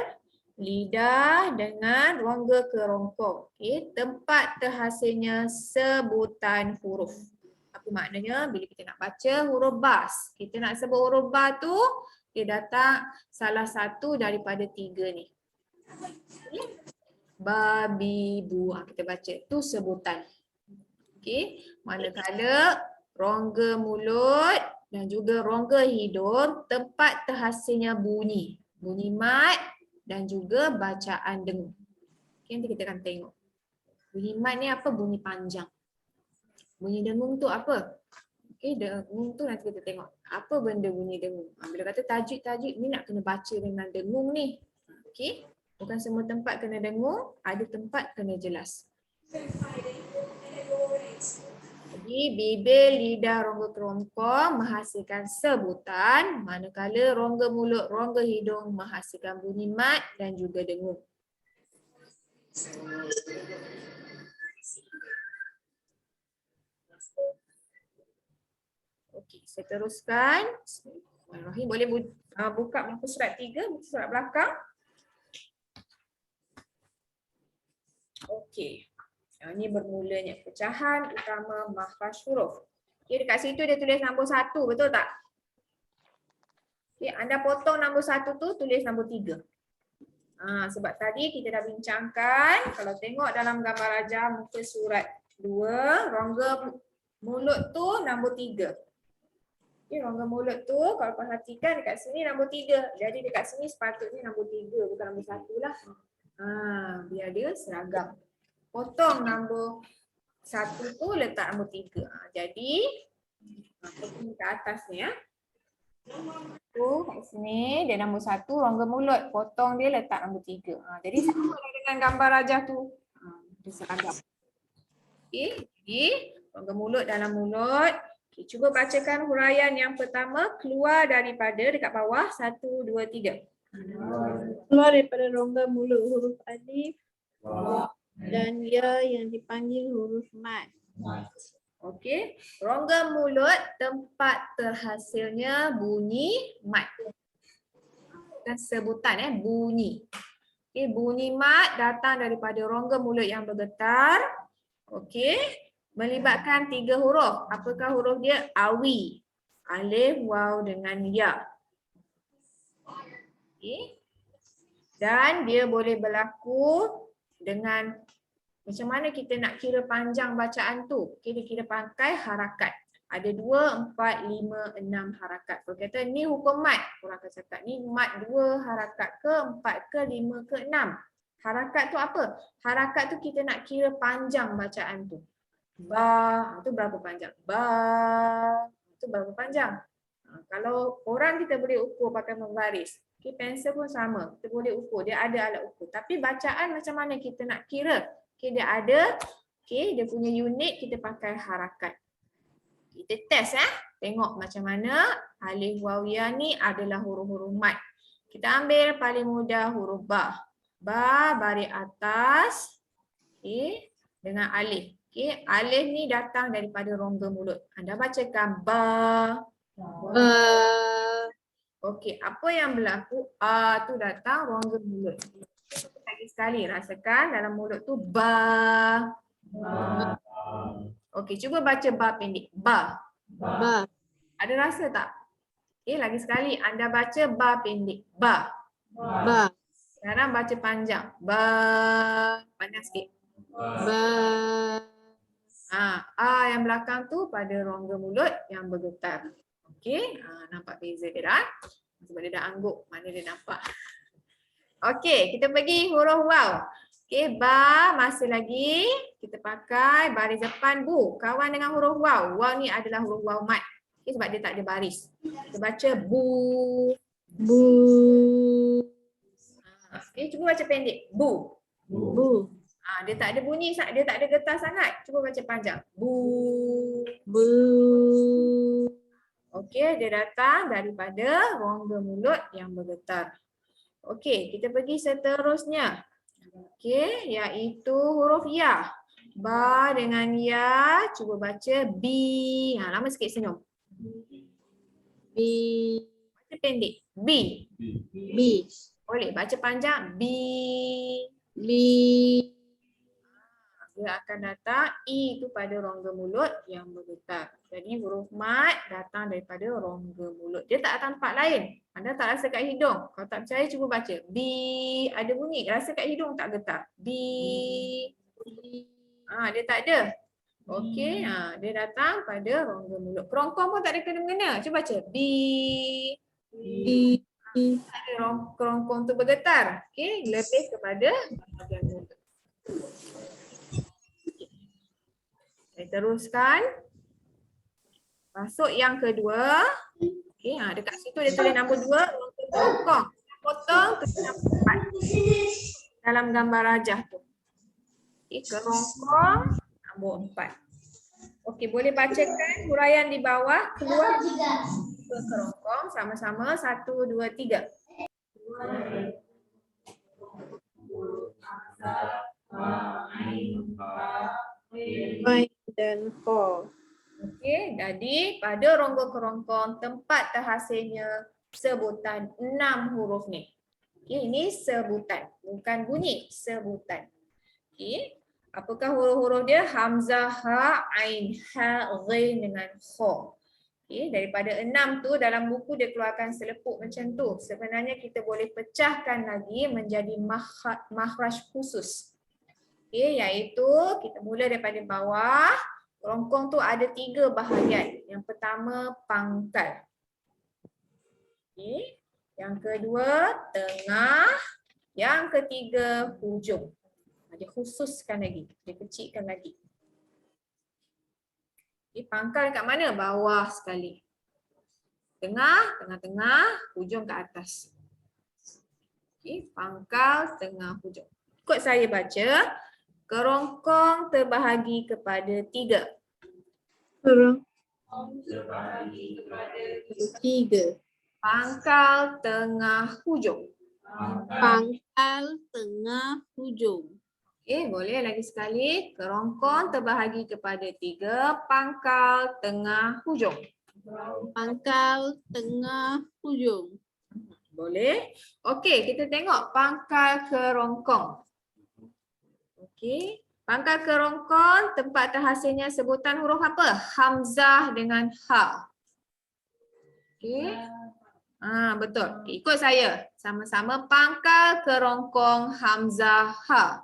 lidah dengan rongga kerongkong. Okay. Tempat terhasilnya sebutan huruf. Apa maknanya? Bila kita nak baca huruf bas, kita nak sebut huruf ba tu, dia datang salah satu daripada 3 ni. Okay. Babi, bu. Kita baca. Tu sebutan. Okay. Manakala rongga mulut dan juga rongga hidung, tempat terhasilnya bunyi. Bunyi mat dan juga bacaan dengung. Okay, nanti kita akan tengok. Bunyi mat ni apa? Bunyi panjang. Bunyi dengung tu apa? Okay, dengung tu nanti kita tengok. Apa benda bunyi dengung? Bila kata tajwid ni nak kena baca dengan dengung ni. Okay, bukan semua tempat kena dengung, ada tempat kena jelas. Jadi bibir, lidah, rongga kerongkong menghasilkan sebutan, manakala rongga mulut, rongga hidung menghasilkan bunyi mat dan juga dengung. Okey, saya teruskan. Bismillahirrahmanirrahim. Boleh buka muka surat 3, muka surat belakang. Okey. Ini bermulanya pecahan utama makhraj huruf. Okay, dekat situ dia tulis nombor 1, betul tak? Okay, anda potong nombor 1 tu, tulis nombor 3. Sebab tadi kita dah bincangkan, kalau tengok dalam gambar rajah muka surat 2, rongga mulut tu nombor 3. Okay, rongga mulut tu kalau perhatikan dekat sini nombor 3. Jadi dekat sini sepatutnya nombor 3, bukan nombor 1 lah. Biar dia seragam. Potong nombor 1 tu letak nombor 3. Jadi potong ke atas ni ya. Tu kat sini dia nombor 1 rongga mulut. Potong dia letak nombor 3. Jadi sama dengan gambar rajah tu. Dia seragam. Okey, jadi rongga mulut dalam mulut. Okay, cuba bacakan huraian yang pertama keluar daripada dekat bawah 1, 2, 3. Keluar daripada rongga mulut huruf alif dan ya yang dipanggil huruf mat. Okey, rongga mulut tempat terhasilnya bunyi mat. Dan sebutan bunyi. Okey, bunyi mat datang daripada rongga mulut yang bergetar. Okey, melibatkan 3 huruf. Apakah huruf dia? Awi, alif, waw dengan ya. Okey. Dan dia boleh berlaku dengan macam mana kita nak kira panjang bacaan tu. Okay, dia kira pakai harakat. Ada 2, 4, 5, 6 harakat. Kalau kata ni hukum mat, orang akan cakap ni mat 2 harakat ke, 4 ke, 5 ke, 6. Harakat tu apa? Harakat tu kita nak kira panjang bacaan tu. Ba, tu berapa panjang? Ba, tu berapa panjang? Kalau orang kita boleh ukur pakai membaris. Okay, pensel pun sama. Kita boleh ukur. Dia ada alat ukur. Tapi bacaan macam mana kita nak kira? Okay, dia ada. Okay, dia punya unit kita pakai harakat. Kita test tengok macam mana alif waw ya ni adalah huruf-huruf mat. Kita ambil paling mudah huruf ba. Ba baris atas. Okay, dengan alif. Okay, alif ni datang daripada rongga mulut. Anda bacakan ba. Okey, apa yang berlaku? Tu datang rongga mulut. Lagi sekali rasakan dalam mulut tu ba. Okey, cuba baca ba pendek. Ba. Ada rasa tak? Okey, lagi sekali anda baca ba pendek. Ba. Sekarang baca panjang. Ba. Panjang sikit. Yang belakang tu pada rongga mulut yang bergetar. Okey, nampak beza dia dah. Sebab dia dah angguk, mana dia nampak. Okey, kita pergi huruf waw. Okey, ba masih lagi kita pakai baris depan bu. Kawan dengan huruf waw. Waw ni adalah huruf waw mat. Okey, sebab dia tak ada baris. Kita baca bu. Okey, cuba baca pendek. Bu. Dia tak ada bunyi, dia tak ada getar sangat. Cuba baca panjang. Bu. Okey, dia datang daripada rongga mulut yang bergetar. Okey, kita pergi seterusnya. Okey, iaitu huruf ya. Ba dengan ya, cuba baca bi. Ha, lama sikit senyum. Bi. Baca pendek. Bi. Bi. Boleh baca panjang. Bi. Bi. Dia akan datang I itu pada rongga mulut yang bergetar. Jadi huruf mat datang daripada rongga mulut. Dia tak datang tempat lain. Anda tak rasa kat hidung. Kalau tak percaya cuba baca. Bi. Ada bunyi. Rasa kat hidung tak getar. Bi. Dia tak ada. Okey. Dia datang pada rongga mulut. Kerongkong pun tak ada kena-mengena. Cuba baca. Bi. Bi. Ada kerongkong tu bergetar. Okey. Lebih kepada bahagian mulut. Saya teruskan. Masuk yang kedua. Okey, dekat situ dia tulis nombor 2, kerongkong. Potong tulis nombor 4. Dalam gambar rajah tu. Okey, kerongkong nombor 4. Okey, boleh bacakan huraian di bawah keluar ke kerongkong sama-sama 1 2 3. Ain dan Kha. Okey, jadi pada rongga kerongkong tempat terhasilnya sebutan 6 huruf ni. Okey, ini sebutan, bukan bunyi, sebutan. Okey, apakah huruf-huruf dia? Hamzah, ha, ain, ha, ghain dengan kha. Okey, daripada 6 tu dalam buku dia keluarkan selepuk macam tu. Sebenarnya kita boleh pecahkan lagi menjadi makhraj khusus. Okey, iaitu kita mula daripada bawah. Kerongkong tu ada 3 bahagian. Yang pertama pangkal. Okay. Yang kedua tengah. Yang ketiga hujung. Dia khususkan lagi. Dia kecilkan lagi. Okay. Pangkal kat mana? Bawah sekali. Tengah, tengah-tengah, hujung ke atas. Okay. Pangkal, tengah, hujung. Ikut saya baca. Kerongkong terbahagi kepada 3. Kerongkong terbahagi kepada 3. Pangkal, tengah, hujung. Pangkal, tengah, hujung. Okey, boleh lagi sekali. Kerongkong terbahagi kepada 3. Pangkal, tengah, hujung. Pangkal, tengah, hujung. Boleh. Okey, kita tengok pangkal kerongkong. Okey. Pangkal kerongkong tempat terhasilnya sebutan huruf apa? Hamzah dengan ha. Okey. Betul. Okay, ikut saya. Sama-sama pangkal kerongkong hamzah ha.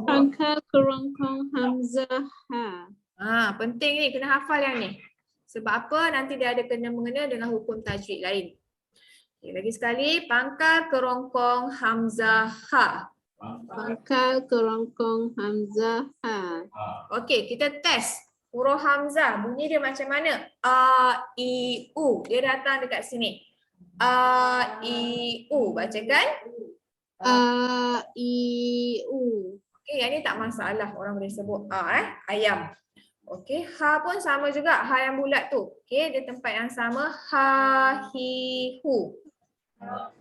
Pangkal kerongkong hamzah ha. Penting ni kena hafal yang ni. Sebab apa? Nanti dia ada kena-mengena dengan hukum tajwid lain. Okay, lagi sekali pangkal kerongkong hamzah ha. Pangkal kerongkong hamzah ha. Okey, kita test. Huruf hamzah, bunyi dia macam mana? A, I, U. Dia datang dekat sini. A, I, U. Bacakan. A, I, U. Okey, yang ni tak masalah. Orang boleh sebut A, ayam. Okey, ha pun sama juga. Ha yang bulat tu. Okey, dia tempat yang sama. Ha, hi, hu. Ha,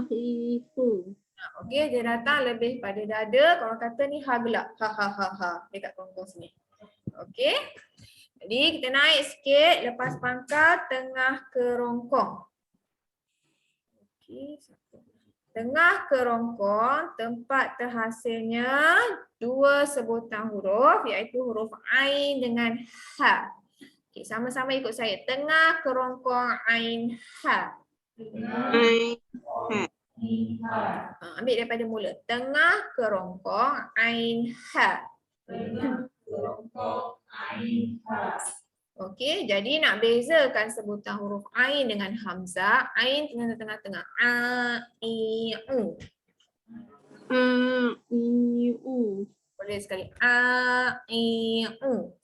hi, hu. Okey, dia datang lebih pada dada. Kalau kata ni ha gelap. Ha, ha, ha, ha. Dekat kerongkong sini. Okey. Jadi kita naik sikit. Lepas pangkal, tengah kerongkong. Okey. Tengah kerongkong, tempat terhasilnya 2 sebutan huruf. Iaitu huruf ain dengan ha. Okey, sama-sama ikut saya. Tengah kerongkong ain ha. Ain ha. Ambil daripada mula. Tengah kerongkong ain ha. Okey, jadi nak bezakan sebutan huruf ain dengan hamzah. Ain tengah-tengah. A, I, U. A, I, U. Boleh sekali. A, I, U.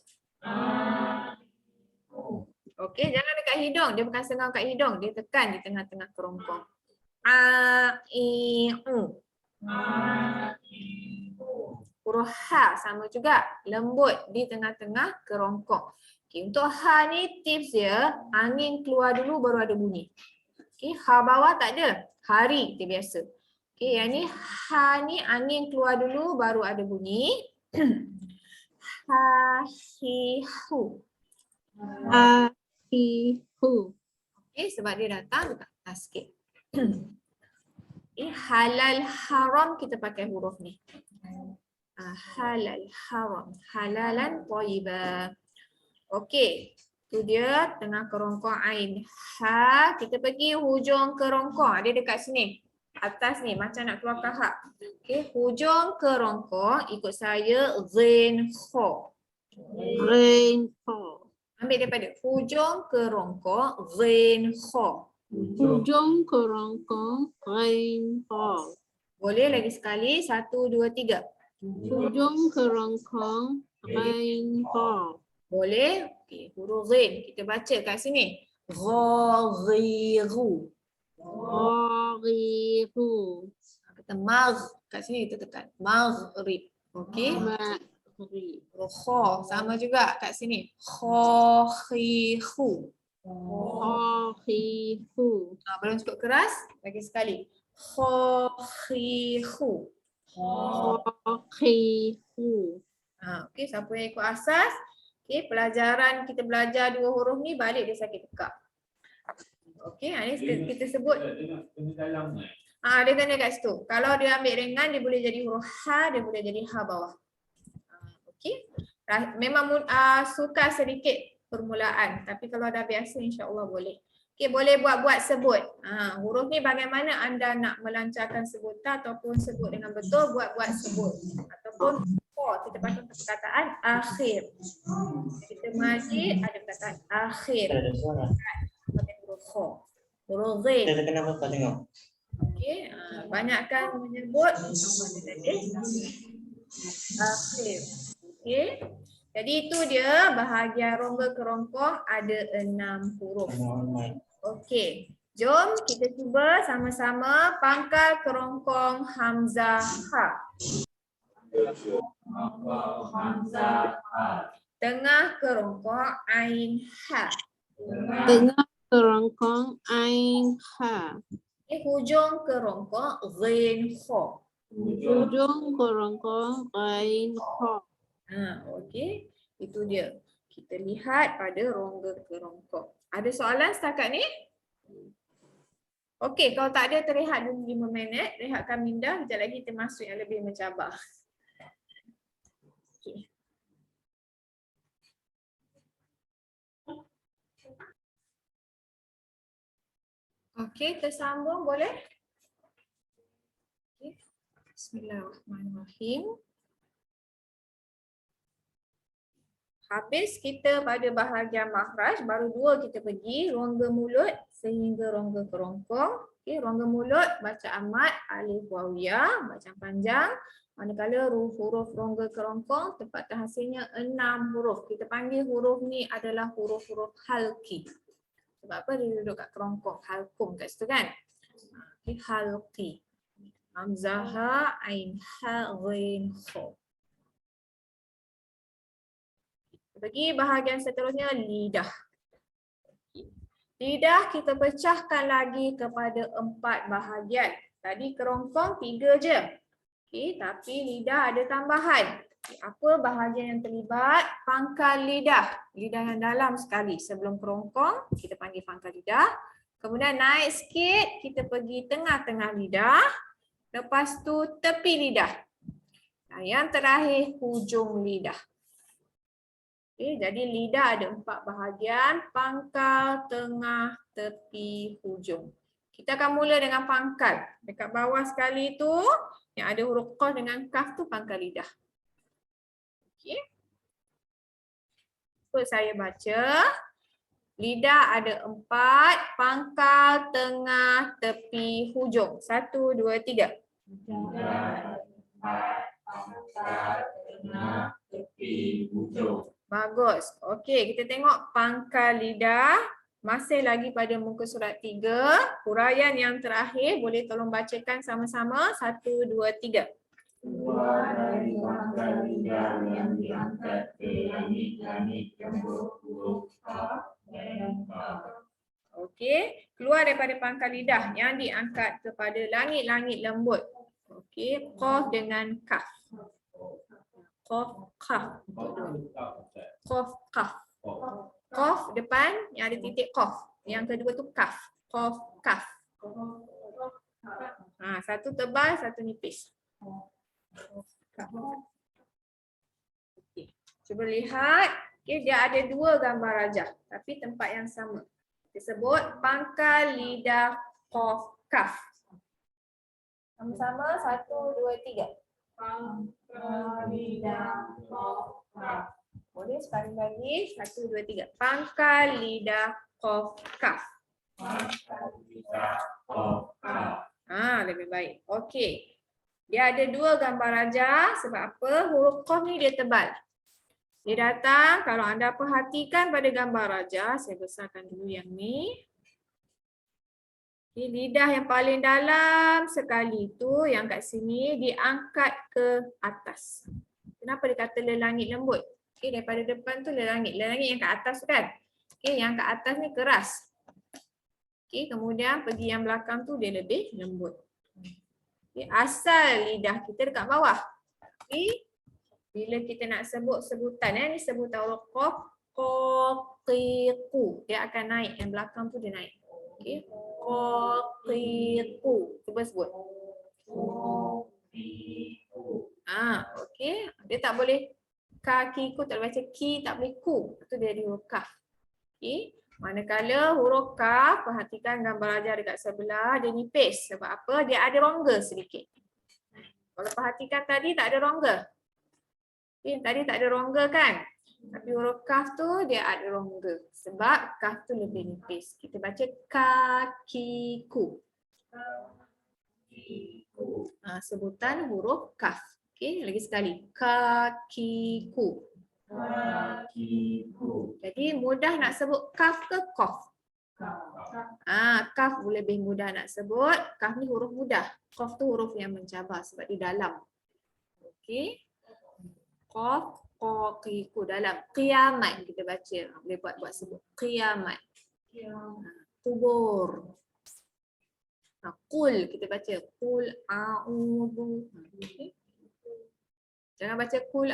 Okey, jangan dekat hidung. Dia bukan sengal kat hidung. Dia tekan di tengah-tengah kerongkong. A, I, U. Huruf ha sama juga. Lembut di tengah-tengah kerongkong. Okay, untuk ha ni tips dia, angin keluar dulu baru ada bunyi. Okay, ha bawah tak ada. Hari dia biasa. Okay, yang ni ha ni angin keluar dulu baru ada bunyi. Hahihu. Ahihu. Okay, sebab dia datang dekat atas sikit. Halal haram kita pakai huruf ni. Halal haram. Halalan thayyiban. Okey. Tu dia tengah kerongkong ain. Ha, kita pergi hujung kerongkong. Dia dekat sini. Atas ni macam nak keluarkan ha. Okey, hujung kerongkong ikut saya ghin kha. Rainfall. Ambil daripada hujung kerongkong ghin kha. Hujung kerongkong rainfall. Boleh lagi sekali. 1, 2, 3. Hujung kerongkong rainfall. Boleh? Okey, huruf ghin. Kita baca kat sini. Ghaghiru. Gharihu. Kata magh. Kat sini kita tekan. Maghrib. Okey. Maghrib. Kha sama juga kat sini. Khakhihu. Khahihu. Belum cukup keras. Lagi sekali. Khakhihu. Khahihu. Okey, siapa yang ikut asas? Okey, pelajaran kita belajar dua huruf ni balik dia sakit tekak. Okey, ini kita sebut. Dia kena kat situ. Kalau dia ambil ringan, dia boleh jadi huruf ha, dia boleh jadi ha bawah. Okey. Memang sukar sedikit permulaan, tapi kalau dah biasa insya-Allah boleh. Okey, boleh buat-buat sebut. Huruf ni bagaimana anda nak melancarkan sebutan ataupun sebut dengan betul, buat-buat sebut. Ataupun kita pakai perkataan akhir. Kita majid ada perkataan akhir. Pakai huruf kha. Huruf ghin. Kenapa kau tengok? Okey, banyakkan menyebut akhir. Okey. Jadi itu dia bahagian rongga kerongkong ada 6 huruf. Okey. Jom kita cuba sama-sama pangkal kerongkong hamzah ha. Tengah kerongkong ain ha. Tengah kerongkong ain ha. Hujung kerongkong ghin kha. Hujung kerongkong ain ha. Okey, itu dia. Kita lihat pada rongga kerongkong. Ada soalan setakat ni? Okey, kalau tak ada terrehat dulu 5 minit. Rehatkan minda, sekejap lagi kita masuk yang lebih mencabar. Okey. Okey, tersambung boleh? Okay. Bismillahirrahmanirrahim. Habis kita pada bahagian makhraj, baru 2 kita pergi rongga mulut sehingga rongga kerongkong. Okey, rongga mulut bacaan mat alif waw ya, bacaan panjang. Manakala huruf rongga kerongkong tempatan hasilnya 6 huruf. Kita panggil huruf ni adalah huruf-huruf halqi. Sebab apa dia duduk kat kerongkong, halqum kat situ kan? Okey, halqi. Hamzah ha, ain ha, ghin kha. Bagi bahagian seterusnya lidah. Lidah kita pecahkan lagi kepada 4 bahagian. Tadi kerongkong 3 je. Okey, tapi lidah ada tambahan. Apa bahagian yang terlibat? Pangkal lidah. Lidah yang dalam sekali. Sebelum kerongkong, kita panggil pangkal lidah. Kemudian naik sikit, kita pergi tengah-tengah lidah. Lepas tu tepi lidah. Nah, yang terakhir hujung lidah. Okay, jadi lidah ada 4 bahagian, pangkal, tengah, tepi, hujung. Kita akan mula dengan pangkal. Dekat bawah sekali tu, yang ada huruf qaf dengan kaf tu pangkal lidah. Okay. So, saya baca. Lidah ada 4, pangkal, tengah, tepi, hujung. 1, 2, 3. Lidah ada 4, pangkal, tengah, tepi, hujung. Bagus. Okey, kita tengok pangkal lidah. Masih lagi pada muka surat 3. Huraian yang terakhir boleh tolong bacakan sama-sama. 1, 2, 3. Keluar dari pangkal lidah yang diangkat ke langit-langit tembok huruf Ka dan Ka. Okey, keluar daripada pangkal lidah yang diangkat kepada langit-langit lembut. Okey, qaf dengan kaf. Qaf, kaf. Qaf, kaf. Qaf depan yang ada titik qaf. Yang kedua tu kaf. Qaf, kaf. Satu tebal, satu nipis. Okay. Cuba lihat. Okay, dia ada dua gambar rajah. Tapi tempat yang sama. Disebut pangkal lidah qaf, kaf. Sama-sama. 1, 2, 3. Pangkal lidah qaf, kaf. Boleh sekali lagi. 1, 2, 3. Pangkal lidah qaf, kaf. Lebih baik. Okey. Dia ada dua gambar rajah. Sebab apa? Huruf qaf ni dia tebal. Dia datang, kalau anda perhatikan pada gambar rajah, saya besarkan dulu yang ni. Okay, lidah yang paling dalam sekali tu yang kat sini diangkat ke atas. Kenapa dia kata lelangit lembut? Okay, daripada depan tu lelangit. Lelangit yang kat atas kan? Okay, yang kat atas ni keras. Okay, kemudian pergi yang belakang tu dia lebih lembut. Okay, asal lidah kita dekat bawah. Okay. Bila kita nak sebut sebutan, ni sebutan huruf qaf, qaqiqu. Dia akan naik, yang belakang tu dia naik. Okey, qaqiqu. Cuba sebut. Okey. Dia tak boleh kakiku, tak boleh baca ki, tak boleh ku. Itu dia di huruf kaf. Okey. Manakala huruf kaf, perhatikan gambar rajah dekat sebelah, dia nipis. Sebab apa? Dia ada rongga sedikit. Kalau perhatikan tadi tak ada rongga. Okay, tadi tak ada rongga kan? Tapi huruf kaf tu dia ada rongga. Sebab kaf tu lebih nipis. Kita baca kakiku. Sebutan huruf kaf. Okay, lagi sekali. Kakiku. Jadi mudah nak sebut kaf ke qaf? Kaf lebih mudah nak sebut. Kaf ni huruf mudah. Qaf tu huruf yang mencabar sebab di dalam. Okey. Qaf, qaqiqu dalam qiyamat kita baca. Boleh buat sebut qiyamat. Kubur. Qul kita baca qul a'udzu. Okay. Jangan baca qul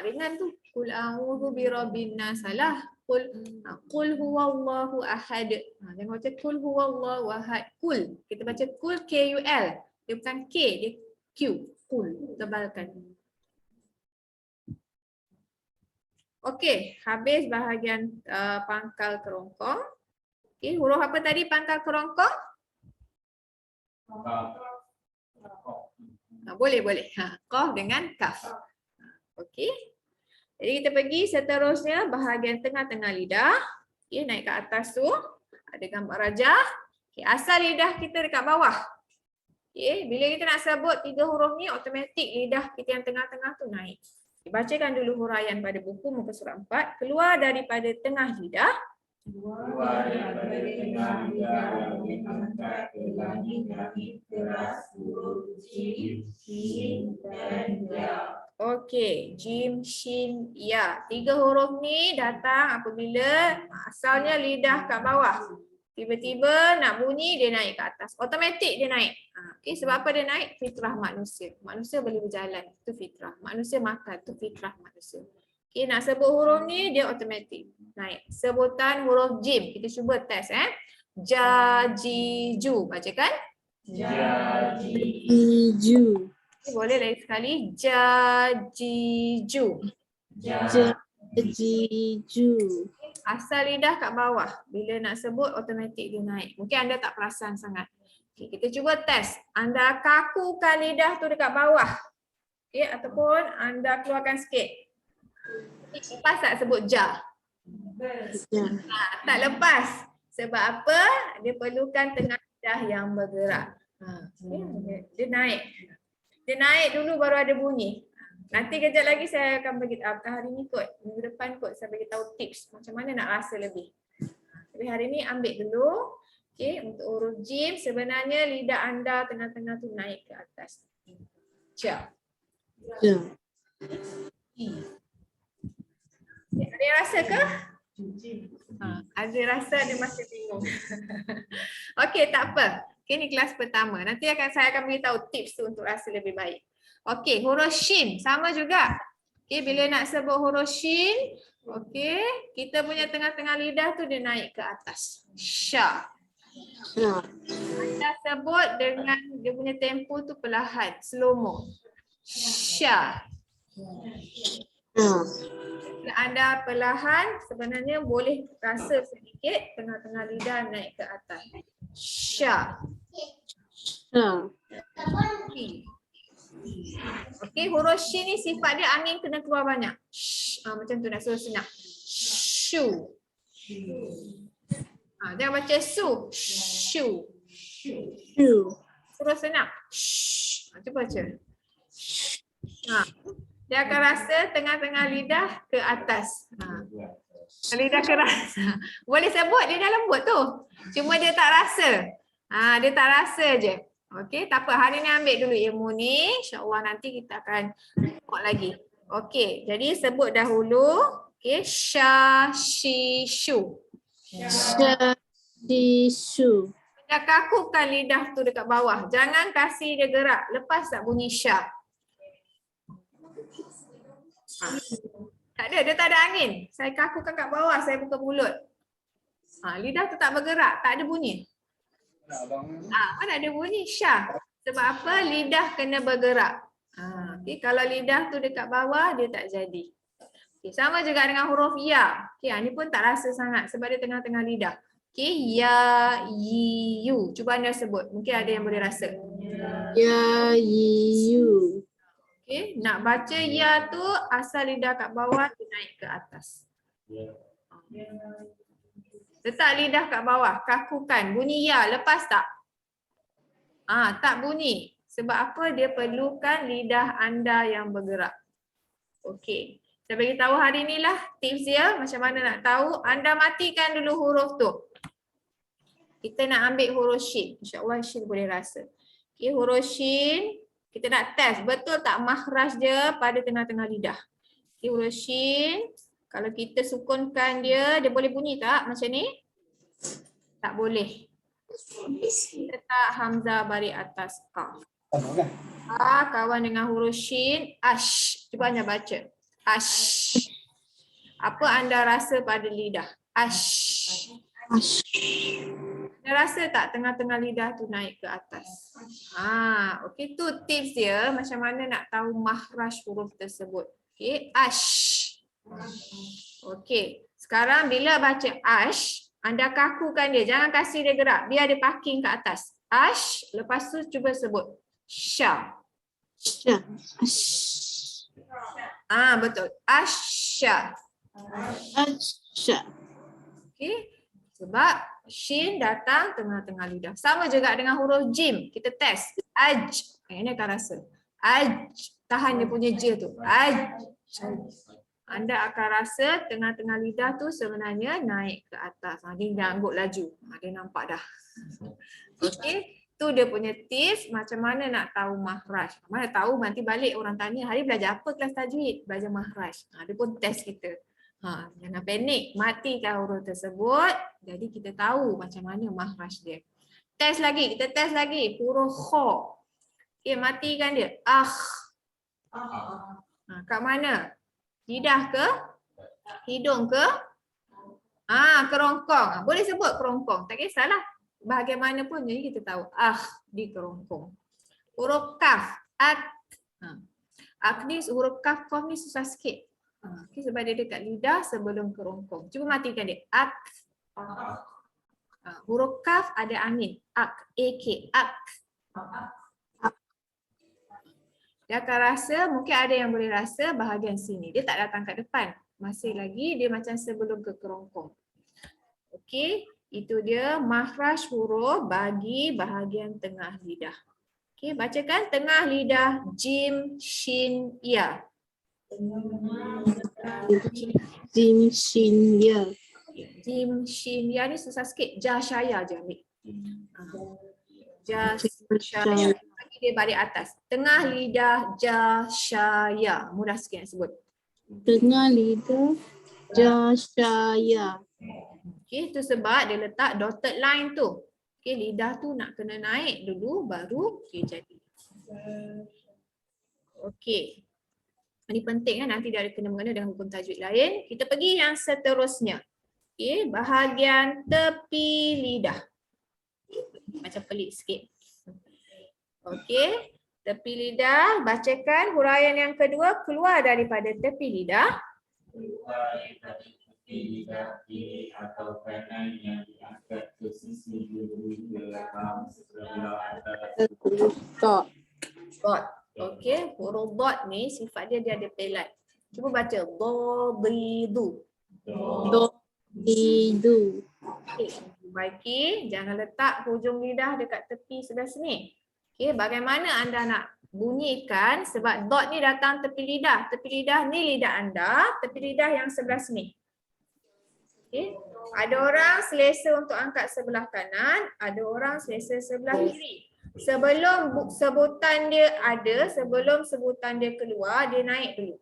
ringan tu. Qul a'udzu birabbin nas salah. Qul huwallahu ahad. Jangan baca qul huwallahu ahad. Qul. Kita baca qul Qul. Dia bukan K, dia Q. Qul. Tebalkan. Okey, habis bahagian pangkal kerongkong. Okey, huruf apa tadi pangkal kerongkong? Boleh. Qaf dengan kaf. Okey. Jadi kita pergi seterusnya bahagian tengah-tengah lidah. Okey, naik ke atas tu ada gambar rajah. Okey, asal lidah kita dekat bawah. Okey, bila kita nak sebut tiga huruf ni automatik lidah kita yang tengah-tengah tu naik. Bacakan dulu huraian pada buku muka surat 4. Keluar daripada tengah lidah. Keluar daripada tengah lidah yang diangkat ke langit-langit keras huruf jim, shin, dan ya. Okey, jim, shin, ya. Tiga huruf ni datang apabila asalnya lidah kat bawah. Tiba-tiba nak bunyi dia naik ke atas. Automatik dia naik. Okey, sebab apa dia naik? Fitrah manusia. Manusia boleh berjalan, itu fitrah. Manusia makan, itu fitrah manusia. Okey, nak sebut huruf ni dia automatik naik. Sebutan huruf jim. Kita cuba test Jajiju. Bacakan. Jaju. Okay, boleh lagi sekali. Jajiju. Jaju. Asal lidah kat bawah. Bila nak sebut automatik dia naik. Mungkin anda tak perasan sangat. Okay, kita cuba test. Anda kakukan lidah tu dekat bawah. Okay, ataupun anda keluarkan sikit. Lepas tak sebut ja? Tak lepas. Sebab apa? Dia perlukan tengah lidah yang bergerak. Dia naik. Dia naik dulu baru ada bunyi. Nanti kejap lagi saya akan bagi hari ni kot, minggu depan kot saya bagi tahu tips macam mana nak rasa lebih. Tapi hari ni ambil dulu. Okey, untuk huruf jim sebenarnya lidah anda tengah-tengah tu naik ke atas. Ja. Ada yang rasa ke? Ada rasa, ada masih bingung. Okey, tak apa. Okay, ni kelas pertama. Nanti saya akan beritahu tips tu untuk rasa lebih baik. Okey, huruf shin sama juga. Okey, bila nak sebut huruf shin, okey, kita punya tengah-tengah lidah tu dia naik ke atas. Sya. Kita sebut dengan dia punya tempo tu perlahan, slow mo. Sya. Bila anda perlahan, sebenarnya boleh rasa sedikit tengah-tengah lidah naik ke atas. Sya. Okey, huruf shin ni sifat dia angin kena keluar banyak. Macam tu nak suruh senang. Shu. Jangan baca su. Shu. Suruh senang. Cuba baca. Dia akan rasa tengah-tengah lidah ke atas. Lidah keras. Boleh sebut dia dah lembut tu. Cuma dia tak rasa. Dia tak rasa je. Okey, tak apa. Hari ni ambil dulu ilmu ni. InsyaAllah nanti kita akan tengok lagi. Okey, jadi sebut dahulu. Okey, sya, shi, shu. Dah kakukan lidah tu dekat bawah. Jangan kasih dia gerak. Lepas tak bunyi sya. Tak ada, dia tak ada angin. Saya kakukan kat bawah, saya buka mulut. Lidah tu tak bergerak, tak ada bunyi. Mana ada bunyi sya. Sebab apa? Lidah kena bergerak. Okay, kalau lidah tu dekat bawah, dia tak jadi. Okay, sama juga dengan huruf ya. Okay, ni pun tak rasa sangat sebab dia tengah-tengah lidah. Okay, ya, yi, yu. Cuba anda sebut. Mungkin ada yang boleh rasa. Ya, yi, yu. Okay, nak baca ya tu asal lidah kat bawah dia naik ke atas. Letak lidah kat bawah, kakukan. Bunyi ya, lepas tak? Tak bunyi. Sebab apa? Dia perlukan lidah anda yang bergerak. Okey. Saya bagi tahu hari ni lah tips dia macam mana nak tahu. Anda matikan dulu huruf tu. Kita nak ambil huruf shin. InsyaAllah shin boleh rasa. Okey, huruf shin. Kita nak test. Betul tak makhraj dia pada tengah-tengah lidah? Okey, huruf shin. Kalau kita sukunkan dia, dia boleh bunyi tak macam ni? Tak boleh. Kita tak hamzah baris atas kaf. Kawan dengan huruf shin, ash. Cuba anda baca. Ash. Apa anda rasa pada lidah? Ash. Anda rasa tak tengah-tengah lidah tu naik ke atas? Okey, tu tips dia macam mana nak tahu makhraj huruf tersebut. Okey, ash. Okey, sekarang bila baca ash, anda kakukan dia, jangan kasih dia gerak, biar dia parking ke atas. Ash, lepas tu cuba sebut sya. Betul. Asya. Okey, sebab shin datang tengah-tengah lidah. Sama juga dengan huruf jim, kita test. Aj. Ini akan rasa. Aj. Tahan dia punya j tu. Aj. Anda akan rasa tengah-tengah lidah tu sebenarnya naik ke atas. Dia janggut laju. Dia nampak dah. Okey, tu dia punya tips macam mana nak tahu makhraj. Mana tahu nanti balik orang tanya, hari belajar apa kelas tajwid? Belajar makhraj. Dia pun test kita. Jangan panik, matikan huruf tersebut. Jadi kita tahu macam mana makhraj dia. Test lagi, kita test lagi. Huruf kha. Okey, matikan dia. Kat mana? Lidah ke? Hidung ke? Kerongkong. Boleh sebut kerongkong. Tak kisahlah. Bahagian mana pun jadi kita tahu. Di kerongkong. Huruf kaf. Ni huruf kaf ni susah sikit. Okay, sebab dia dekat lidah sebelum kerongkong. Cuba matikan dia. Huruf kaf ada angin. Ak. Dia akan rasa, mungkin ada yang boleh rasa bahagian sini. Dia tak datang kat depan. Masih lagi dia macam sebelum ke kerongkong. Okey, itu dia makhraj huruf bagi bahagian tengah lidah. Okey, bacakan tengah lidah jim, shin, ya. Jim, shin, ya. Jim, shin, ya ni susah sikit. Jashaya je ambil. Jashaya. Dia balik atas. Tengah lidah jashaya. Mudah sikit nak sebut. Tengah lidah jashaya. Okey, itu sebab dia letak dotted line tu. Okey, lidah tu nak kena naik dulu baru jadi. Okey. Ini penting kan, nanti dia ada kena-mengena dengan hukum tajwid lain. Kita pergi yang seterusnya. Okey, bahagian tepi lidah. Macam pelik sikit. Okey, tepi lidah, bacakan huraian yang kedua keluar daripada tepi lidah. Keluar daripada tepi lidah kiri atau kanan yang diangkat ke sisi duri belakang sebelah atas. Dot. Dot. Okey, huruf dot ni sifat dia ada pelat. Cuba baca dadidu. Dot. Didu. Okey, baiki, jangan letak hujung lidah dekat tepi sebelah sini. Okey, bagaimana anda nak bunyikan sebab dot ni datang tepi lidah. Tepi lidah ni lidah anda, tepi lidah yang sebelah sini. Okey, ada orang selesa untuk angkat sebelah kanan, ada orang selesa sebelah kiri. Sebelum sebutan dia ada, sebelum sebutan dia keluar, dia naik dulu.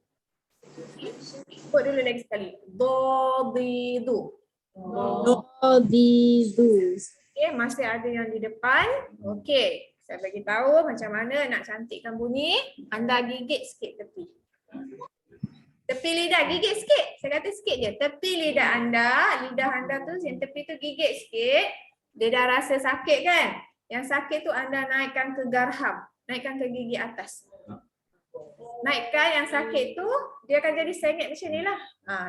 Ikut dulu lagi sekali. Dadidu. Dot. Didu. Okey, masih ada yang di depan. Okey, saya bagi tahu macam mana nak cantikkan bunyi. Anda gigit sikit tepi. Tepi lidah, gigit sikit. Saya kata sikit je. Tepi lidah anda tu yang tepi tu gigit sikit. Dia dah rasa sakit kan? Yang sakit tu anda naikkan ke garham. Naikkan ke gigi atas. Naikkan yang sakit tu, dia akan jadi sengit macam ni lah.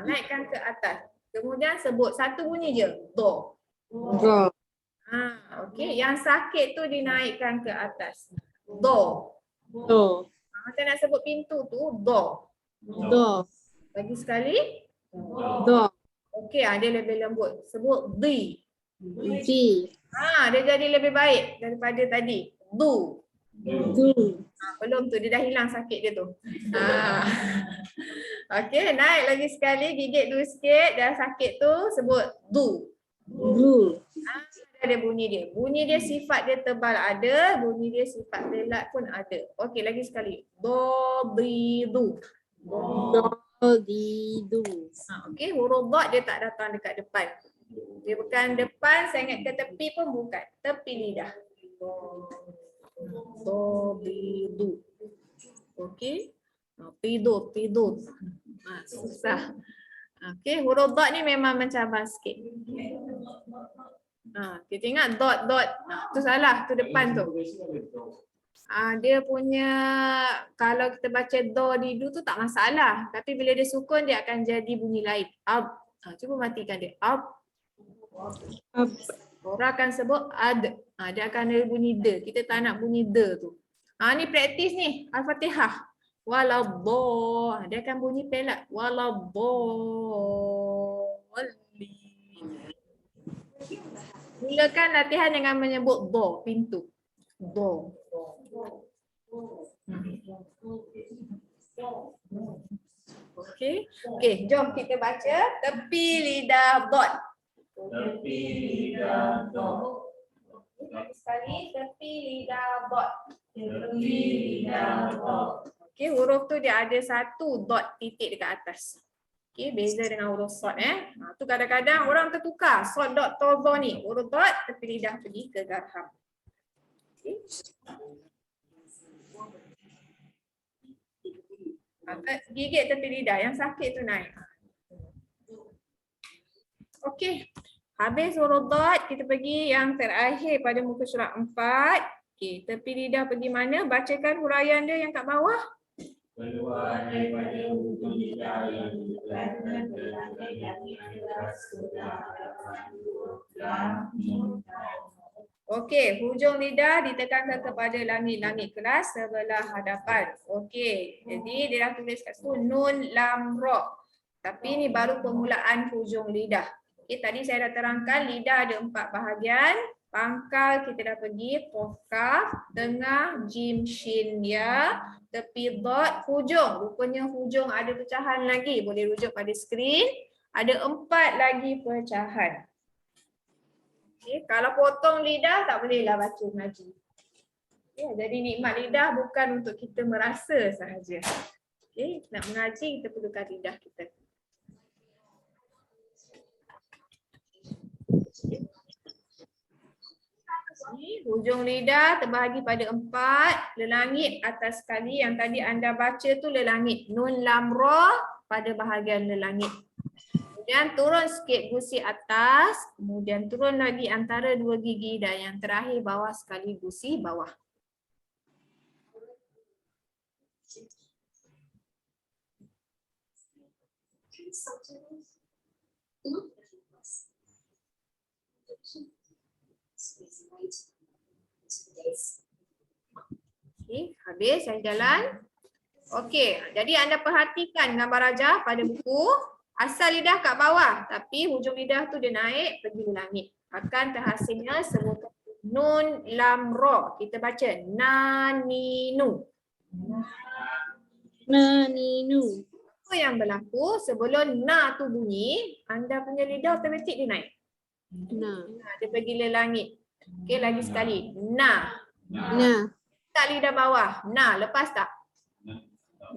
Naikkan ke atas. Kemudian sebut satu bunyi je. Do. Dot. Okey, yang sakit tu dinaikkan ke atas. Do. Dot. Macam nak sebut pintu tu, do. Dot. Lagi sekali. Dot. Okey, dia lebih lembut. Sebut di. Di. Dia jadi lebih baik daripada tadi. Du. Du. Belum tu, dia dah hilang sakit dia tu. Okey, naik lagi sekali, gigit dulu sikit. Dah sakit tu, sebut du. Du. Ada bunyi dia. Bunyi dia sifat dia tebal ada, bunyi dia sifat pelat pun ada. Okey, lagi sekali. Do, di, du. Dot. Didu. Okey, huruf dot dia tak datang dekat depan. Dia bukan depan, sengit ke tepi pun bukan. Tepi lidah. Do, di, du. Okey. Tidur. Susah. Okey, huruf dot ni memang mencabar sikit. Kita ingat dot. Tu salah, tu depan tu. Dia punya, kalau kita baca do di du tu tak masalah. Tapi bila dia sukun dia akan jadi bunyi lain. Ab. Cuba matikan dia. Ab. Up. Orang akan sebut ad. Dia akan ada bunyi de. Kita tak nak bunyi de tu. Ni praktis ni. Al-Fatihah. Walabbo. Dia akan bunyi pelat. Walabbo. Mulakan latihan dengan menyebut do. Pintu. Do. Okey, jom kita baca tepi lidah dot. Tepi lidah dot. Lagi sekali, tepi lidah dot. Tepi lidah dot. Okey, huruf tu dia ada satu dot titik dekat atas. Okey, beza dengan huruf short tu kadang-kadang orang tertukar short dot tozo ni. Huruf dot tepi lidah pergi ke garham. Okey. Gigit tepi lidah, yang sakit tu naik. Okey, habis huruf dot, kita pergi yang terakhir pada muka surat 4. Okey, tepi lidah pergi mana? Bacakan huraian dia yang kat bawah. Keluar daripada hujung lidah yang dibelakang ke langit yang keras sebelah hadapan. Okey, hujung lidah ditekankan kepada langit-langit kelas sebelah hadapan. Okey, jadi dia dah tulis kat situ nun, lam, ro. Tapi ni baru permulaan hujung lidah. Okey, tadi saya dah terangkan lidah ada 4 bahagian. Pangkal kita dah pergi, qaf, kaf, tengah, jim, shin, ya, tepi dot, hujung. Rupanya hujung ada pecahan lagi. Boleh rujuk pada skrin. Ada 4 lagi pecahan. Okay, kalau potong lidah tak bolehlah baca ngaji. Okay, jadi nikmat lidah bukan untuk kita merasa sahaja. Okay, nak mengaji kita perlukan lidah kita. Okay. Hujung lidah terbahagi pada 4, lelangit atas sekali. Yang tadi anda baca tu lelangit. Nun lam ra pada bahagian lelangit. Kemudian turun sikit gusi atas, kemudian turun lagi antara 2 gigi dan yang terakhir bawah sekali gusi bawah. Okey, habis saya jalan. Okey, jadi anda perhatikan gambar rajah pada buku. Asal lidah kat bawah, tapi hujung lidah tu dia naik pergi ke langit. Akan terhasilnya sebutan nun lam ra. Kita baca naninu. Naninu. Apa yang berlaku sebelum na tu bunyi, anda punya lidah automatik dia naik. Na. Dia pergi le langit. Okey, lagi sekali. Na. Na. Tak lidah bawah. Na, lepas tak?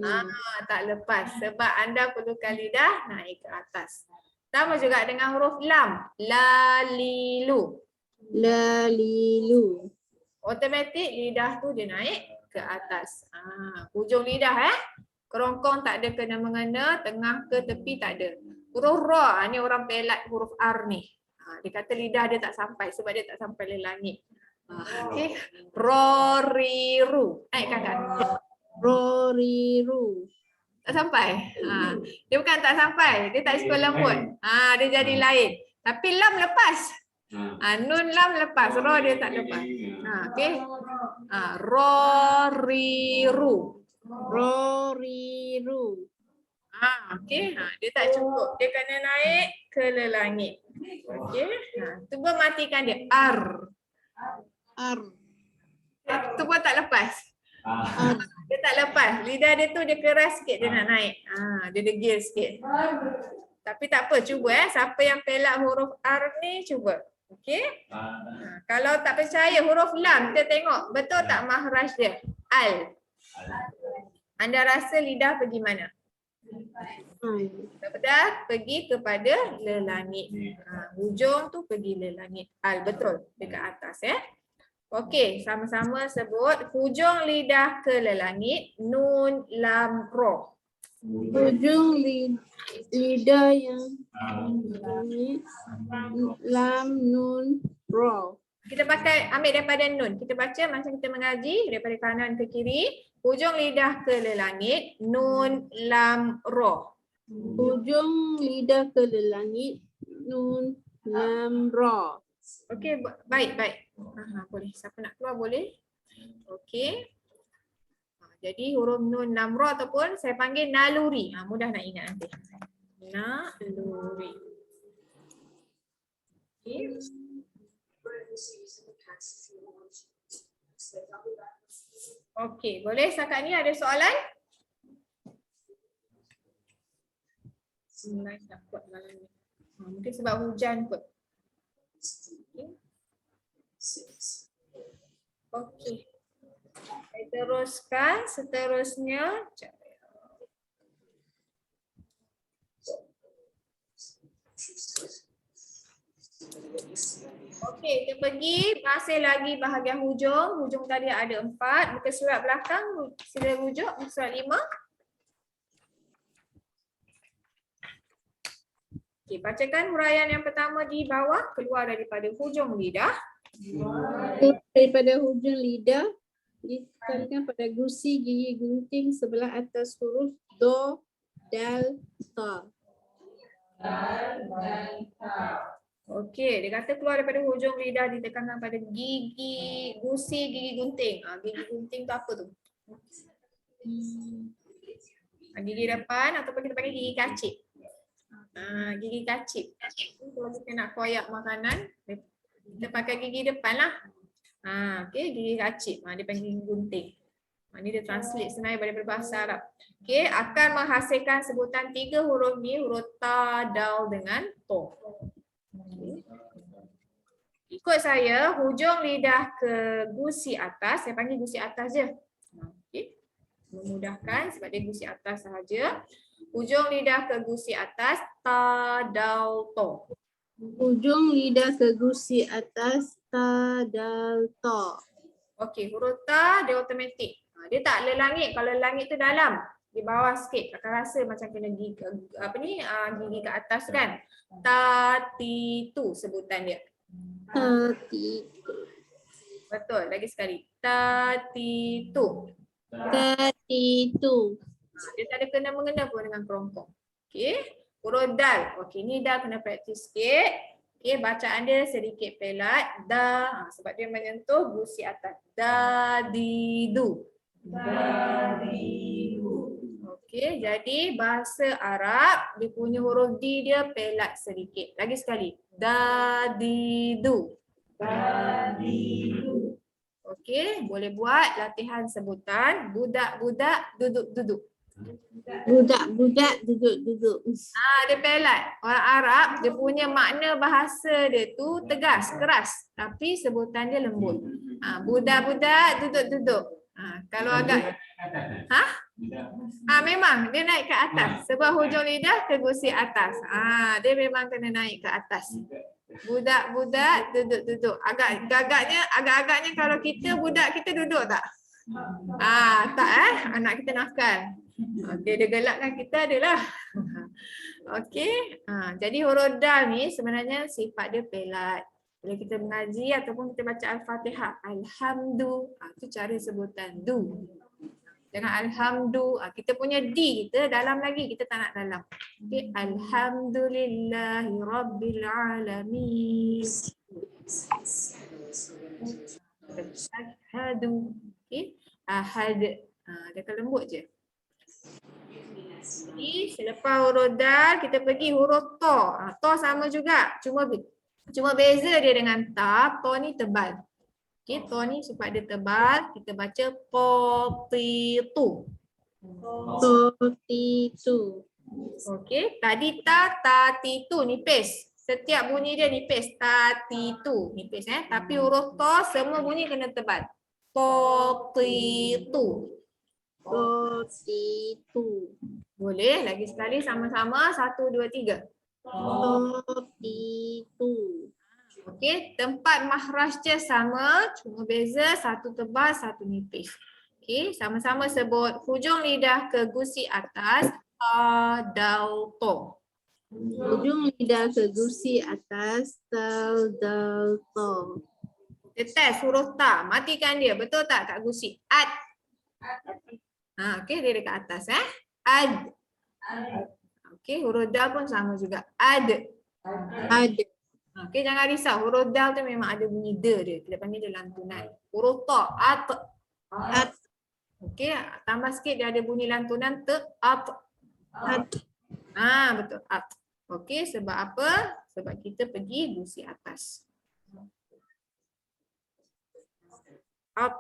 Na. Tak lepas. Sebab anda perlukan lidah naik ke atas. Sama juga dengan huruf lam. Lalilu. Lalilu. Automatik lidah tu dia naik ke atas. Hujung lidah kerongkong tak ada kena mengena, tengah ke tepi tak ada. Huruf ra ni orang pelat huruf R ni. Dia kata lidah dia tak sampai sebab dia tak sampai le langit. Okey. Roriru. Naikkan kan? Roriru. Tak sampai. Dia bukan tak sampai, dia tak sekolah lembut. Dia jadi lain. Tapi lam lepas. Nun lam lepas, ra dia tak lepas. Okey. Roriru. Roriru. Okey. Dia tak cukup. Dia kena naik ke le langit. Okey. Cuba matikan dia. R. Ar. Tu pun tak lepas. Dia tak lepas. Lidah dia tu dia keras sikit dia nak naik. Dia degil sikit. Tapi tak apa, cuba siapa yang pelak huruf R ni cuba. Okey? Kalau tak percaya huruf lam, kita tengok betul tak mahraj dia? Al. Anda rasa lidah pergi mana? Betul, pergi kepada le langit. Hujung tu pergi le langit. Al, betul. Dekat atas Okey, sama-sama sebut hujung lidah ke le langit, nun lam ra. Hujung lidah yang lam nun ra. Kita pakai ambil daripada nun. Kita baca macam kita mengaji daripada kanan ke kiri. Hujung lidah ke le langit, nun lam ra. Hujung lidah ke langit, nun lam ra. Okey, baik. Boleh. Siapa nak keluar boleh. Okey. Jadi huruf nun lam ra ataupun saya panggil naluri. Mudah nak ingat nanti. Naluri. Okey. Okey, boleh setakat ni ada soalan? Tak kuat malam ni. Mungkin sebab hujan kot. Okey. Saya teruskan seterusnya. Okey, kita pergi masih lagi bahagian hujung. Hujung tadi ada 4. Muka surat belakang, sila rujuk muka surat 5. Okey, bacakan huraian yang pertama di bawah, keluar daripada hujung lidah. Daripada hujung lidah ditekankan pada gusi gigi gunting sebelah atas huruf do, dal, ta. Okey, dia kata keluar daripada hujung lidah ditekankan pada gigi, gusi gigi gunting. Gigi gunting tu apa tu? Gigi depan ataupun kita panggil gigi kacip. Gigi kacip. Kalau kita nak koyak makanan, kita pakai gigi depan lah. Okey, gigi kacip. Dia panggil gigi gunting. Ini dia translate sebenarnya daripada bahasa Arab. Okey, akan menghasilkan sebutan 3 huruf ni, huruf ta, dal dengan to. Ikut saya, hujung lidah ke gusi atas, saya panggil gusi atas je. Okey. Memudahkan sebab dia gusi atas sahaja. Hujung lidah ke gusi atas, ta, dal, to. Hujung lidah ke gusi atas ta, dal, to. Okey, huruf ta dia automatik. Dia tak lelangit. Kalau lelangit tu dalam, di bawah sikit akan rasa macam kena gigi gigi ke atas kan. Ta, ti, tu sebutan dia. Ta, ti, Betul. Lagi sekali. Ta, ti, tu. ta, ti, tu. Dia tak ada kena-mengena pun dengan kerompong. Okey. Huruf dal. Okey, ni dah kena praktis sikit. Okey, bacaan dia sedikit pelat. Da, sebab dia menyentuh gusi atas. Da, di, du. Okey, jadi bahasa Arab dia punya huruf D dia pelat sedikit. Lagi sekali. Da, di, du. Okey, boleh buat latihan sebutan. Budak-budak, duduk-duduk. Budak-budak duduk-duduk. Dia pelat. Orang Arab dia punya makna bahasa dia tu tegas, keras. Tapi sebutan dia lembut. Budak-budak duduk-duduk. Kalau agak memang dia naik ke atas sebab hujung lidah ke gusi atas. Dia memang kena naik ke atas. Budak-budak duduk-duduk. Agak-agaknya kalau kita budak kita duduk tak? Tak anak kita nakal. Dia gelakkan kita adalah. Okey. Jadi huruf dal ni sebenarnya sifat dia pelat. Bila kita mengaji ataupun kita baca Al-Fatihah, alhamdulillah, itu cara sebutan du. Jangan alhamdulillah. Kita punya D kita dalam lagi, kita tak nak dalam. Okey, alhamdulillahi rabbil alamin. Asyhadu. Okey, ahad. Dia akan lembut je. Jadi selepas huruf dal kita pergi huruf to. To sama juga, cuma beza dia dengan ta. To ni tebal. Okey, to ni sebab dia tebal, kita baca po ti tu. To, ti, tu. Okey, tadi ta ti tu nipis. Setiap bunyi dia nipis. Ta ti tu nipis tapi huruf to semua bunyi kena tebal. Po ti tu. To, ti, tu. Boleh lagi sekali sama-sama 1 2 3. To, ti, tu. Okey, tempat makhraj dia sama, cuma beza satu tebal, satu nipis. Okey, sama-sama sebut hujung lidah ke gusi atas, ta, dal, to. Hujung lidah ke gusi atas, tal, dal, to. Kita test huruf ta, matikan dia, betul tak kat gusi? Ad. Okey, dia dekat atas Ad. Okey, huruf dal pun sama juga. Ad. Ada. Okey, jangan risau. Huruf dal tu memang ada bunyi de dia. Kita panggil dia lantunan. Huruf ta, at. At. Okey, tambah sikit dia ada bunyi lantunan te, at. At. Betul. At. Okey, sebab apa? Sebab kita pergi gusi atas. At.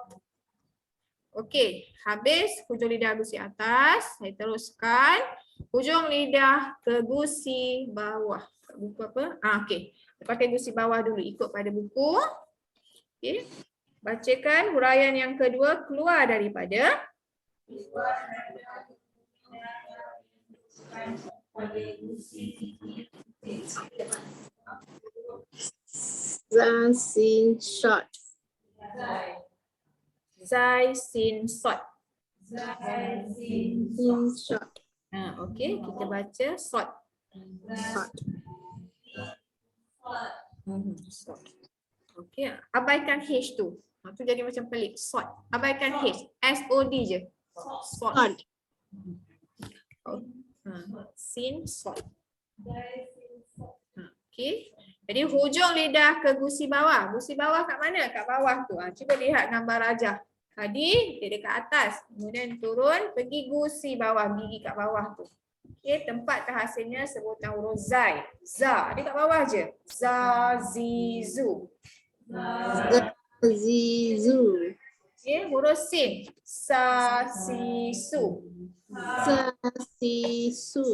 Okey, habis hujung lidah gusi atas. Saya teruskan. Hujung lidah ke gusi bawah. Buku apa? Okey. Pakai gusi bawah dulu, ikut pada buku. Okey. Bacakan huraian yang kedua keluar daripada Za, sin, shot. Zai, sin, sot. Sin, shot. Okey, kita baca sot. Shot. Sot. Okey, abaikan H tu. Tu jadi macam pelik. Sot. Abaikan H. S-O-D je. Sot. Shot. Sin, sot. Okey. Jadi hujung lidah ke gusi bawah. Gusi bawah kat mana? Kat bawah tu. Cuba lihat gambar rajah. Tadi dia dekat atas. Kemudian turun pergi gusi bawah. Gigi kat bawah tu. Okey, tempat terhasilnya sebutan huruf zai. Za. Dia kat bawah je. Za, zi, zu. Zizu. Okey, huruf sin. Sa, si, su. Sa, si, su.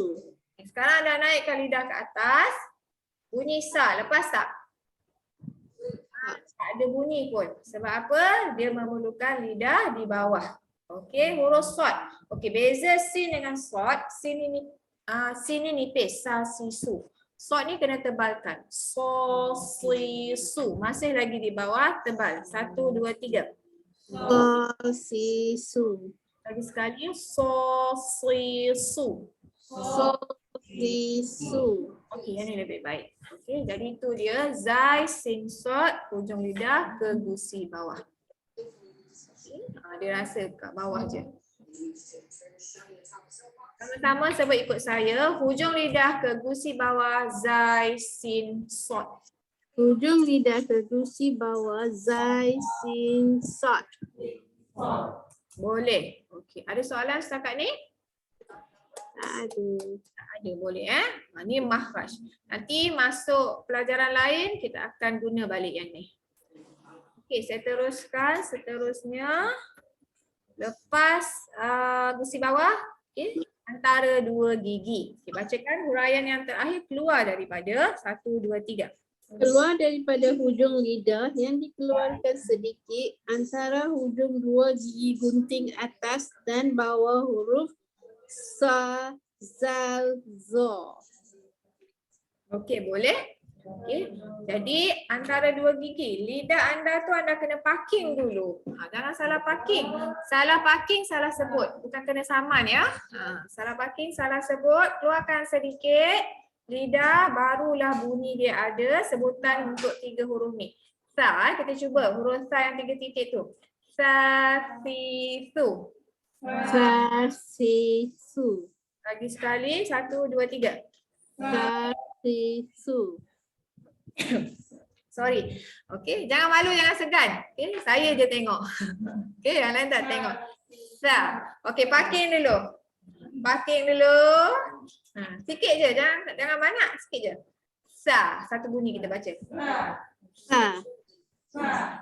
Sekarang dah naikkan lidah ke atas. Bunyi sa. Lepas tak? Tak ada bunyi pun. Sebab apa? Dia memerlukan lidah di bawah. Okey, huruf sot. Okey, beza sin dengan sot. Sin ini nipis. Sa, si, su. Sod ni kena tebalkan. So, si, su. Masih lagi di bawah, tebal. 1, 2, 3. So, si, su. Lagi sekali. So, si, su. So, si, su. Okey, yang ni lebih baik. Okey, jadi itu dia zai, sin, sod, hujung lidah ke gusi bawah. Okay. Dia rasa kat bawah je. Sama-sama sebut ikut saya. Hujung lidah ke gusi bawah, zai, sin, sod. Hujung lidah ke gusi bawah, zai, sin, sod. Boleh. Okey, ada soalan setakat ni? Aduh. Ada, boleh Ni makhraj. Nanti masuk pelajaran lain kita akan guna balik yang ni. Okey, saya teruskan seterusnya. Lepas gusi bawah, okey, antara dua gigi. Okey, bacakan huraian yang terakhir keluar daripada 1, 2, 3. Keluar daripada hujung lidah yang dikeluarkan sedikit antara hujung dua gigi gunting atas dan bawah huruf sa, zal, zo. Okey, boleh? Okey. Jadi antara dua gigi, lidah anda tu anda kena parking dulu. Jangan salah parking. Salah parking, salah sebut. Bukan kena saman ya. Salah parking, salah sebut. Keluarkan sedikit. Lidah barulah bunyi dia ada sebutan untuk 3 huruf ni. Sa, kita cuba huruf sa yang 3 titik tu. Sa, si, su. Sa, si, su. Lagi sekali, 1, 2, 3. Sa, si, su. Sorry. Okey, jangan malu, jangan segan. Okey, saya je tengok. Okey, yang lain tak tengok. Sa. Okey, parking dulu. Parking dulu. Sikit je, jangan banyak, sikit je. Sa, satu bunyi kita baca. Sa.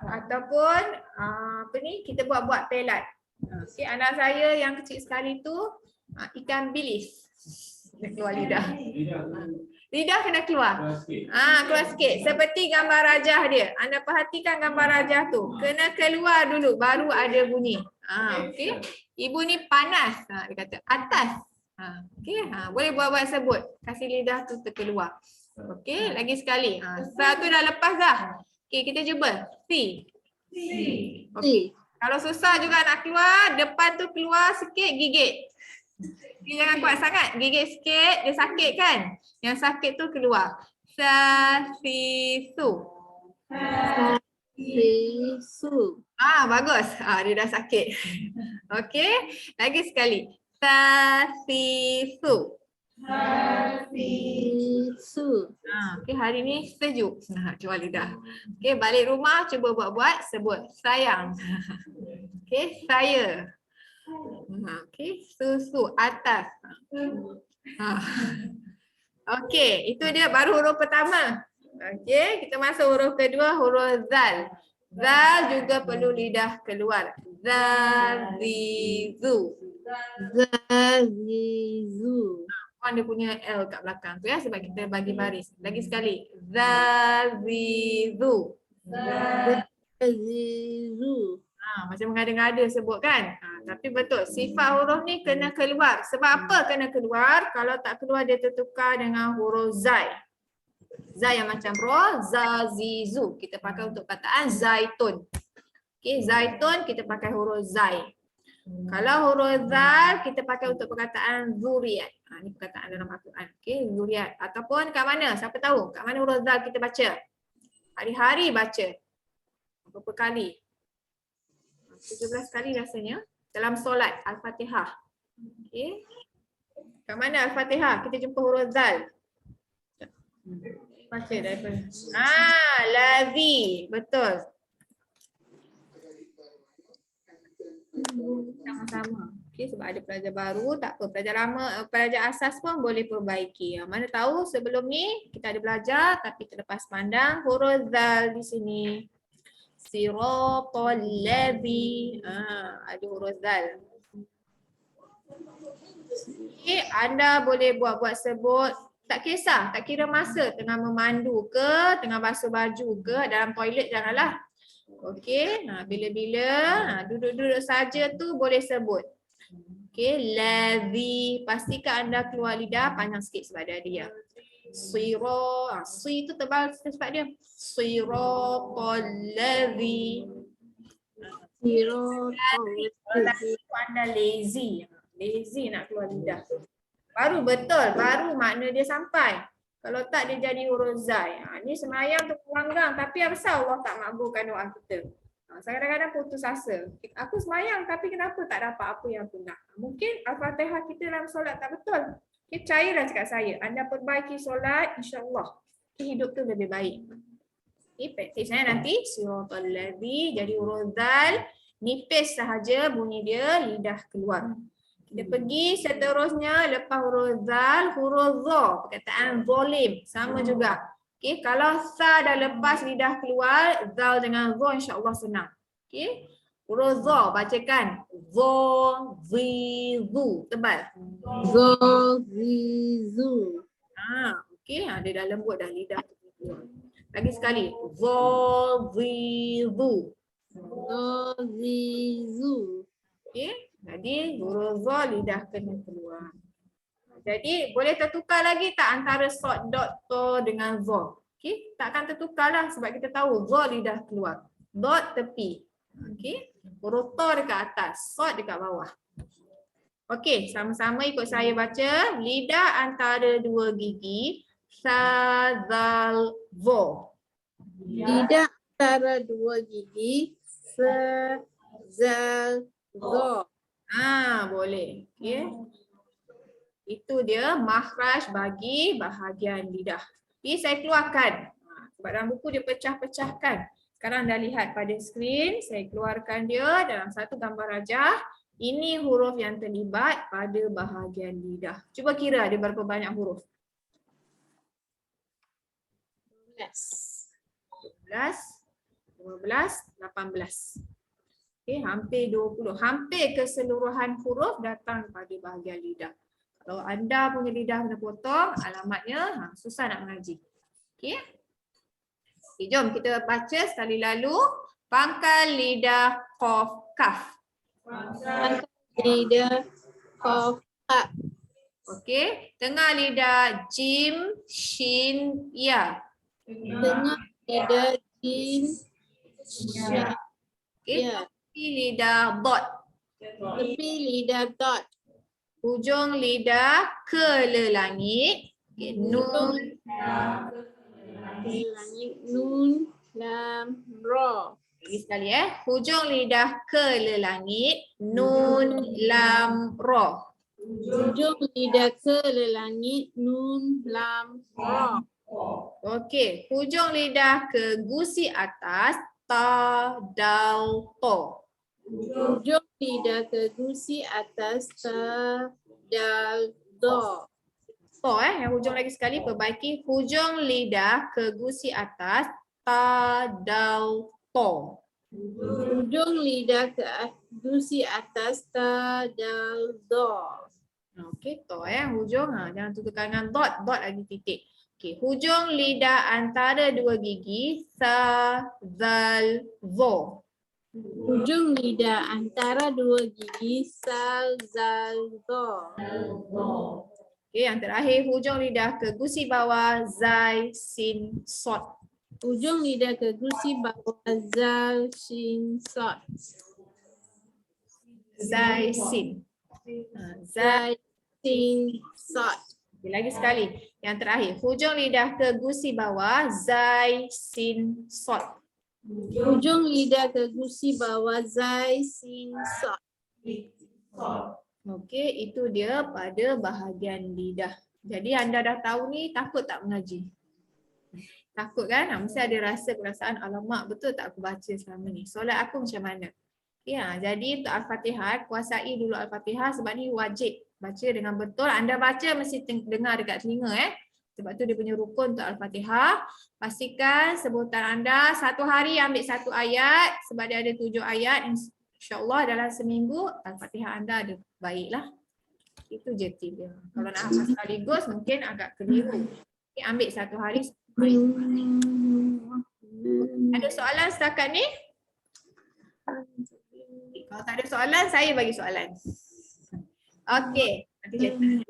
Ataupun apa ni, kita buat pelat. Okey, anak saya yang kecil sekali tu ikan bilis. Dia keluar lidah. Lidah kena keluar. Keluar sikit. Seperti gambar rajah dia. Anda perhatikan gambar rajah tu. Kena keluar dulu baru ada bunyi. Okey. Ibu ni panas. Dia kata atas. Okey. Boleh buat-buat sebut. Kasih lidah tu terkeluar. Okey. Lagi sekali. Sa tu dah lepas dah. Okey, kita cuba. Si. Okey. Kalau susah juga nak keluar, depan tu keluar sikit, gigit. Dia jangan kuat sangat. Gigit sikit, dia sakit kan? Yang sakit tu keluar. Sa, si, su. Sa, si, su. Bagus. Dia dah sakit. Okey. Lagi sekali. Sa, si, su. Si, su. Okey, hari ni sejuk. Keluar lidah. Okey, balik rumah cuba buat-buat sebut. Sayang. Okey, saya. Okey, susu atas. Okey, itu dia baru huruf pertama. Okey, kita masuk huruf kedua, huruf zal. Zal juga perlu lidah keluar. Zal, zi, zu. Zal, zi, zu. Dia punya L kat belakang tu ya, sebab kita bagi baris. Lagi sekali. Zal, zi, zu. Zal, zi, zu. Macam mengada-ngada sebut kan. Tapi betul, sifat huruf ni kena keluar. Sebab apa kena keluar? Kalau tak keluar dia tertukar dengan huruf zai. Zai yang macam ro, za, zi, zu. Kita pakai untuk kataan zaitun. Okay, zaitun kita pakai huruf zai. Kalau huruf zal kita pakai untuk perkataan zuriat. Ini perkataan dalam Al-Quran. Okay, zuriat. Ataupun kat mana? Siapa tahu? Kat mana huruf zal kita baca? Hari-hari baca. Berapa kali? 17 kali rasanya dalam solat Al-Fatihah. Okey. Kat mana Al-Fatihah? Kita jumpa huruf zal. Baca daripada. Lazi. Betul. Sama-sama. Okey, sebab ada pelajar baru, tak apa. Pelajar lama, pelajar asas pun boleh perbaiki. Mana tahu sebelum ni kita ada belajar tapi terlepas pandang huruf zal di sini. Siratal ladzi. Ada huruf zal. Okay, anda boleh buat-buat sebut. Tak kisah, tak kira masa tengah memandu ke, tengah basuh baju ke, dalam toilet janganlah. Okey, bila-bila duduk-duduk saja tu boleh sebut. Okey, ladzi. Pastikan anda keluar lidah panjang sikit sebab ada dia. Si tu tebal sebab dia. Siratal ladzi. Tadi tu anda lazy. Lazy nak keluar lidah. Baru betul, baru makna dia sampai. Kalau tak dia jadi huruf zai. Ni semayang tu pelanggang tapi apa pasal Allah tak makbulkan doa kita? Saya kadang-kadang putus asa. Aku semayang tapi kenapa tak dapat apa yang aku nak? Mungkin Al-Fatihah kita dalam solat tak betul. Okay, percayalah cakap saya. Anda perbaiki solat, insya-Allah hidup tu lebih baik. Okay, praktis nanti siratal ladzi jadi huruf zal, nipis sahaja bunyi dia, lidah keluar. Kita pergi seterusnya lepas huruf zal, huruf za, perkataan zalim sama juga. Okey, kalau sa dah lepas lidah keluar, zal dengan za insya-Allah senang. Okey. Huruf za bacakan za zi zu tebal. Zizu. Okey, dia dah lembut dah lidah tu keluar. Lagi sekali za zi zu. Zizu. Okey. Jadi huruf za lidah kena keluar. Jadi boleh tertukar lagi tak antara sod dot to dengan za? Okey, takkan tertukar lah sebab kita tahu za lidah keluar. Dot tepi. Okey, huruf to dekat atas, sod dekat bawah. Okey, sama-sama ikut saya baca. Lidah antara dua gigi sa zal za. Lidah antara dua gigi sa zal za. Boleh. Okey. Itu dia makhraj bagi bahagian lidah. Ini saya keluarkan. Sebab dalam buku dia pecah-pecahkan. Sekarang dah lihat pada skrin, saya keluarkan dia dalam satu gambar rajah. Ini huruf yang terlibat pada bahagian lidah. Cuba kira ada berapa banyak huruf? 12, 18. Okay, hampir 20. Hampir keseluruhan huruf datang pada bahagian lidah. Kalau anda punya lidah kena potong, alamatnya susah nak mengaji. Okay. Okay, jom kita baca sekali lalu. Pangkal lidah qaf kaf. Pangkal lidah qaf kaf. Okey, tengah lidah jim shin ya. Tengah lidah jim shin ya. Tepi lidah dot. Tepi lidah dot. Hujung lidah ke langit. Okay, nun. Langit nun lam ra. Lagi sekali hujung lidah ke langit. Nun lam ra. Hujung lidah ke langit nun lam ra. Okey, hujung lidah ke gusi atas ta dal to. Hujung lidah ke gusi atas ta dal do. To yang hujung lagi sekali perbaiki hujung lidah ke gusi atas ta dal to. Hujung lidah ke gusi atas ta dal do. Okey, to hujung jangan tutupkan dengan dot, dot lagi titik. Okey, hujung lidah antara dua gigi sa zal zo. Hujung lidah antara dua gigi sa zal do. Okey, yang terakhir hujung lidah ke gusi bawah zai sin sod. Hujung lidah ke gusi bawah zal sin sod. Zai sin. Zai sin sod. Okay, lagi sekali. Yang terakhir hujung lidah ke gusi bawah zai sin sod. Hujung lidah ke gusi bawah zai sin sod. Okey, itu dia pada bahagian lidah. Jadi anda dah tahu ni, takut tak mengaji? Takut kan? Mesti ada rasa perasaan, alamak betul tak aku baca selama ni? Solat aku macam mana? Ya, jadi untuk Al-Fatihah, kuasai dulu Al-Fatihah sebab ni wajib baca dengan betul. Anda baca mesti dengar dekat telinga Sebab tu dia punya rukun untuk Al-Fatihah. Pastikan sebutan anda satu hari ambil satu ayat sebab dia ada 7 ayat. InsyaAllah dalam seminggu Al-Fatihah anda ada baiklah. Itu je tip dia. Kalau nak hafal sekaligus mungkin agak keliru. Okay, ambil satu hari. Ada soalan setakat ni? Kalau tak ada soalan, saya bagi soalan. Okey, Nanti letak.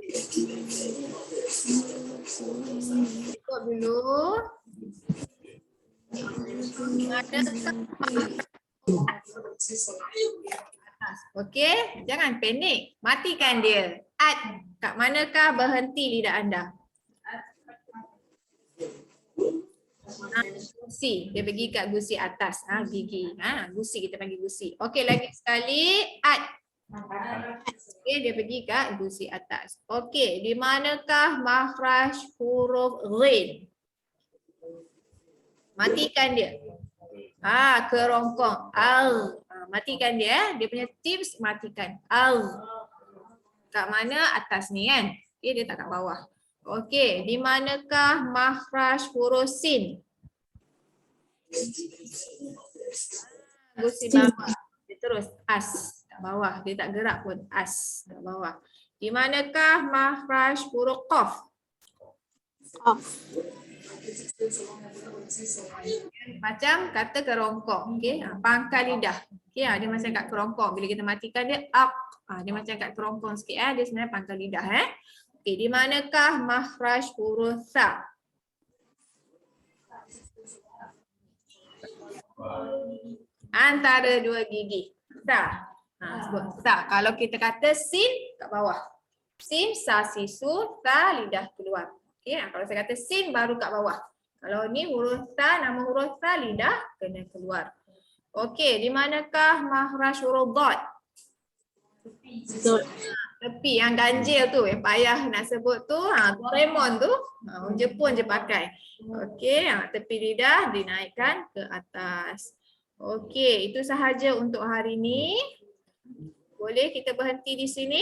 Cukup dulu. Okey, jangan panik. Matikan dia. At, kat manakah berhenti lidah anda? Gusi, dia pergi kat gusi atas. Gigi. Gusi, kita panggil gusi. Okey, lagi sekali. At. Okey, dia pergi kat gusi atas. Okey, di manakah makhraj huruf ghin? Matikan dia. Kerongkong. Al. Matikan dia. Dia punya tips matikan. Al. Kat mana? Atas ni kan? Okey, dia tak kat bawah. Okey, di manakah makhraj huruf sin? Gusi bawah. Dia terus as kat bawah. Dia tak gerak pun. As kat bawah. Di manakah makhraj huruf qaf? Macam kata kerongkong. Okey, pangkal lidah. Okey, dia macam kat kerongkong. Bila kita matikan dia ak. Dia macam kat kerongkong sikit. Dia sebenarnya pangkal lidah. Okey, di manakah makhraj huruf sa? Antara dua gigi. Sa. Sebut sa. Kalau kita kata sin kat bawah. Sin, sa, sisu, sa, lidah keluar. Okey, kalau saya kata sin baru kat bawah. Kalau ni huruf sa, nama huruf sa, lidah kena keluar. Okey, di manakah makhraj huruf dad? Tepi yang ganjil tu, yang payah nak sebut tu, Doraemon tu, orang Jepun je pakai. Okey, tepi lidah dinaikkan ke atas. Okey, itu sahaja untuk hari ni. Boleh kita berhenti di sini?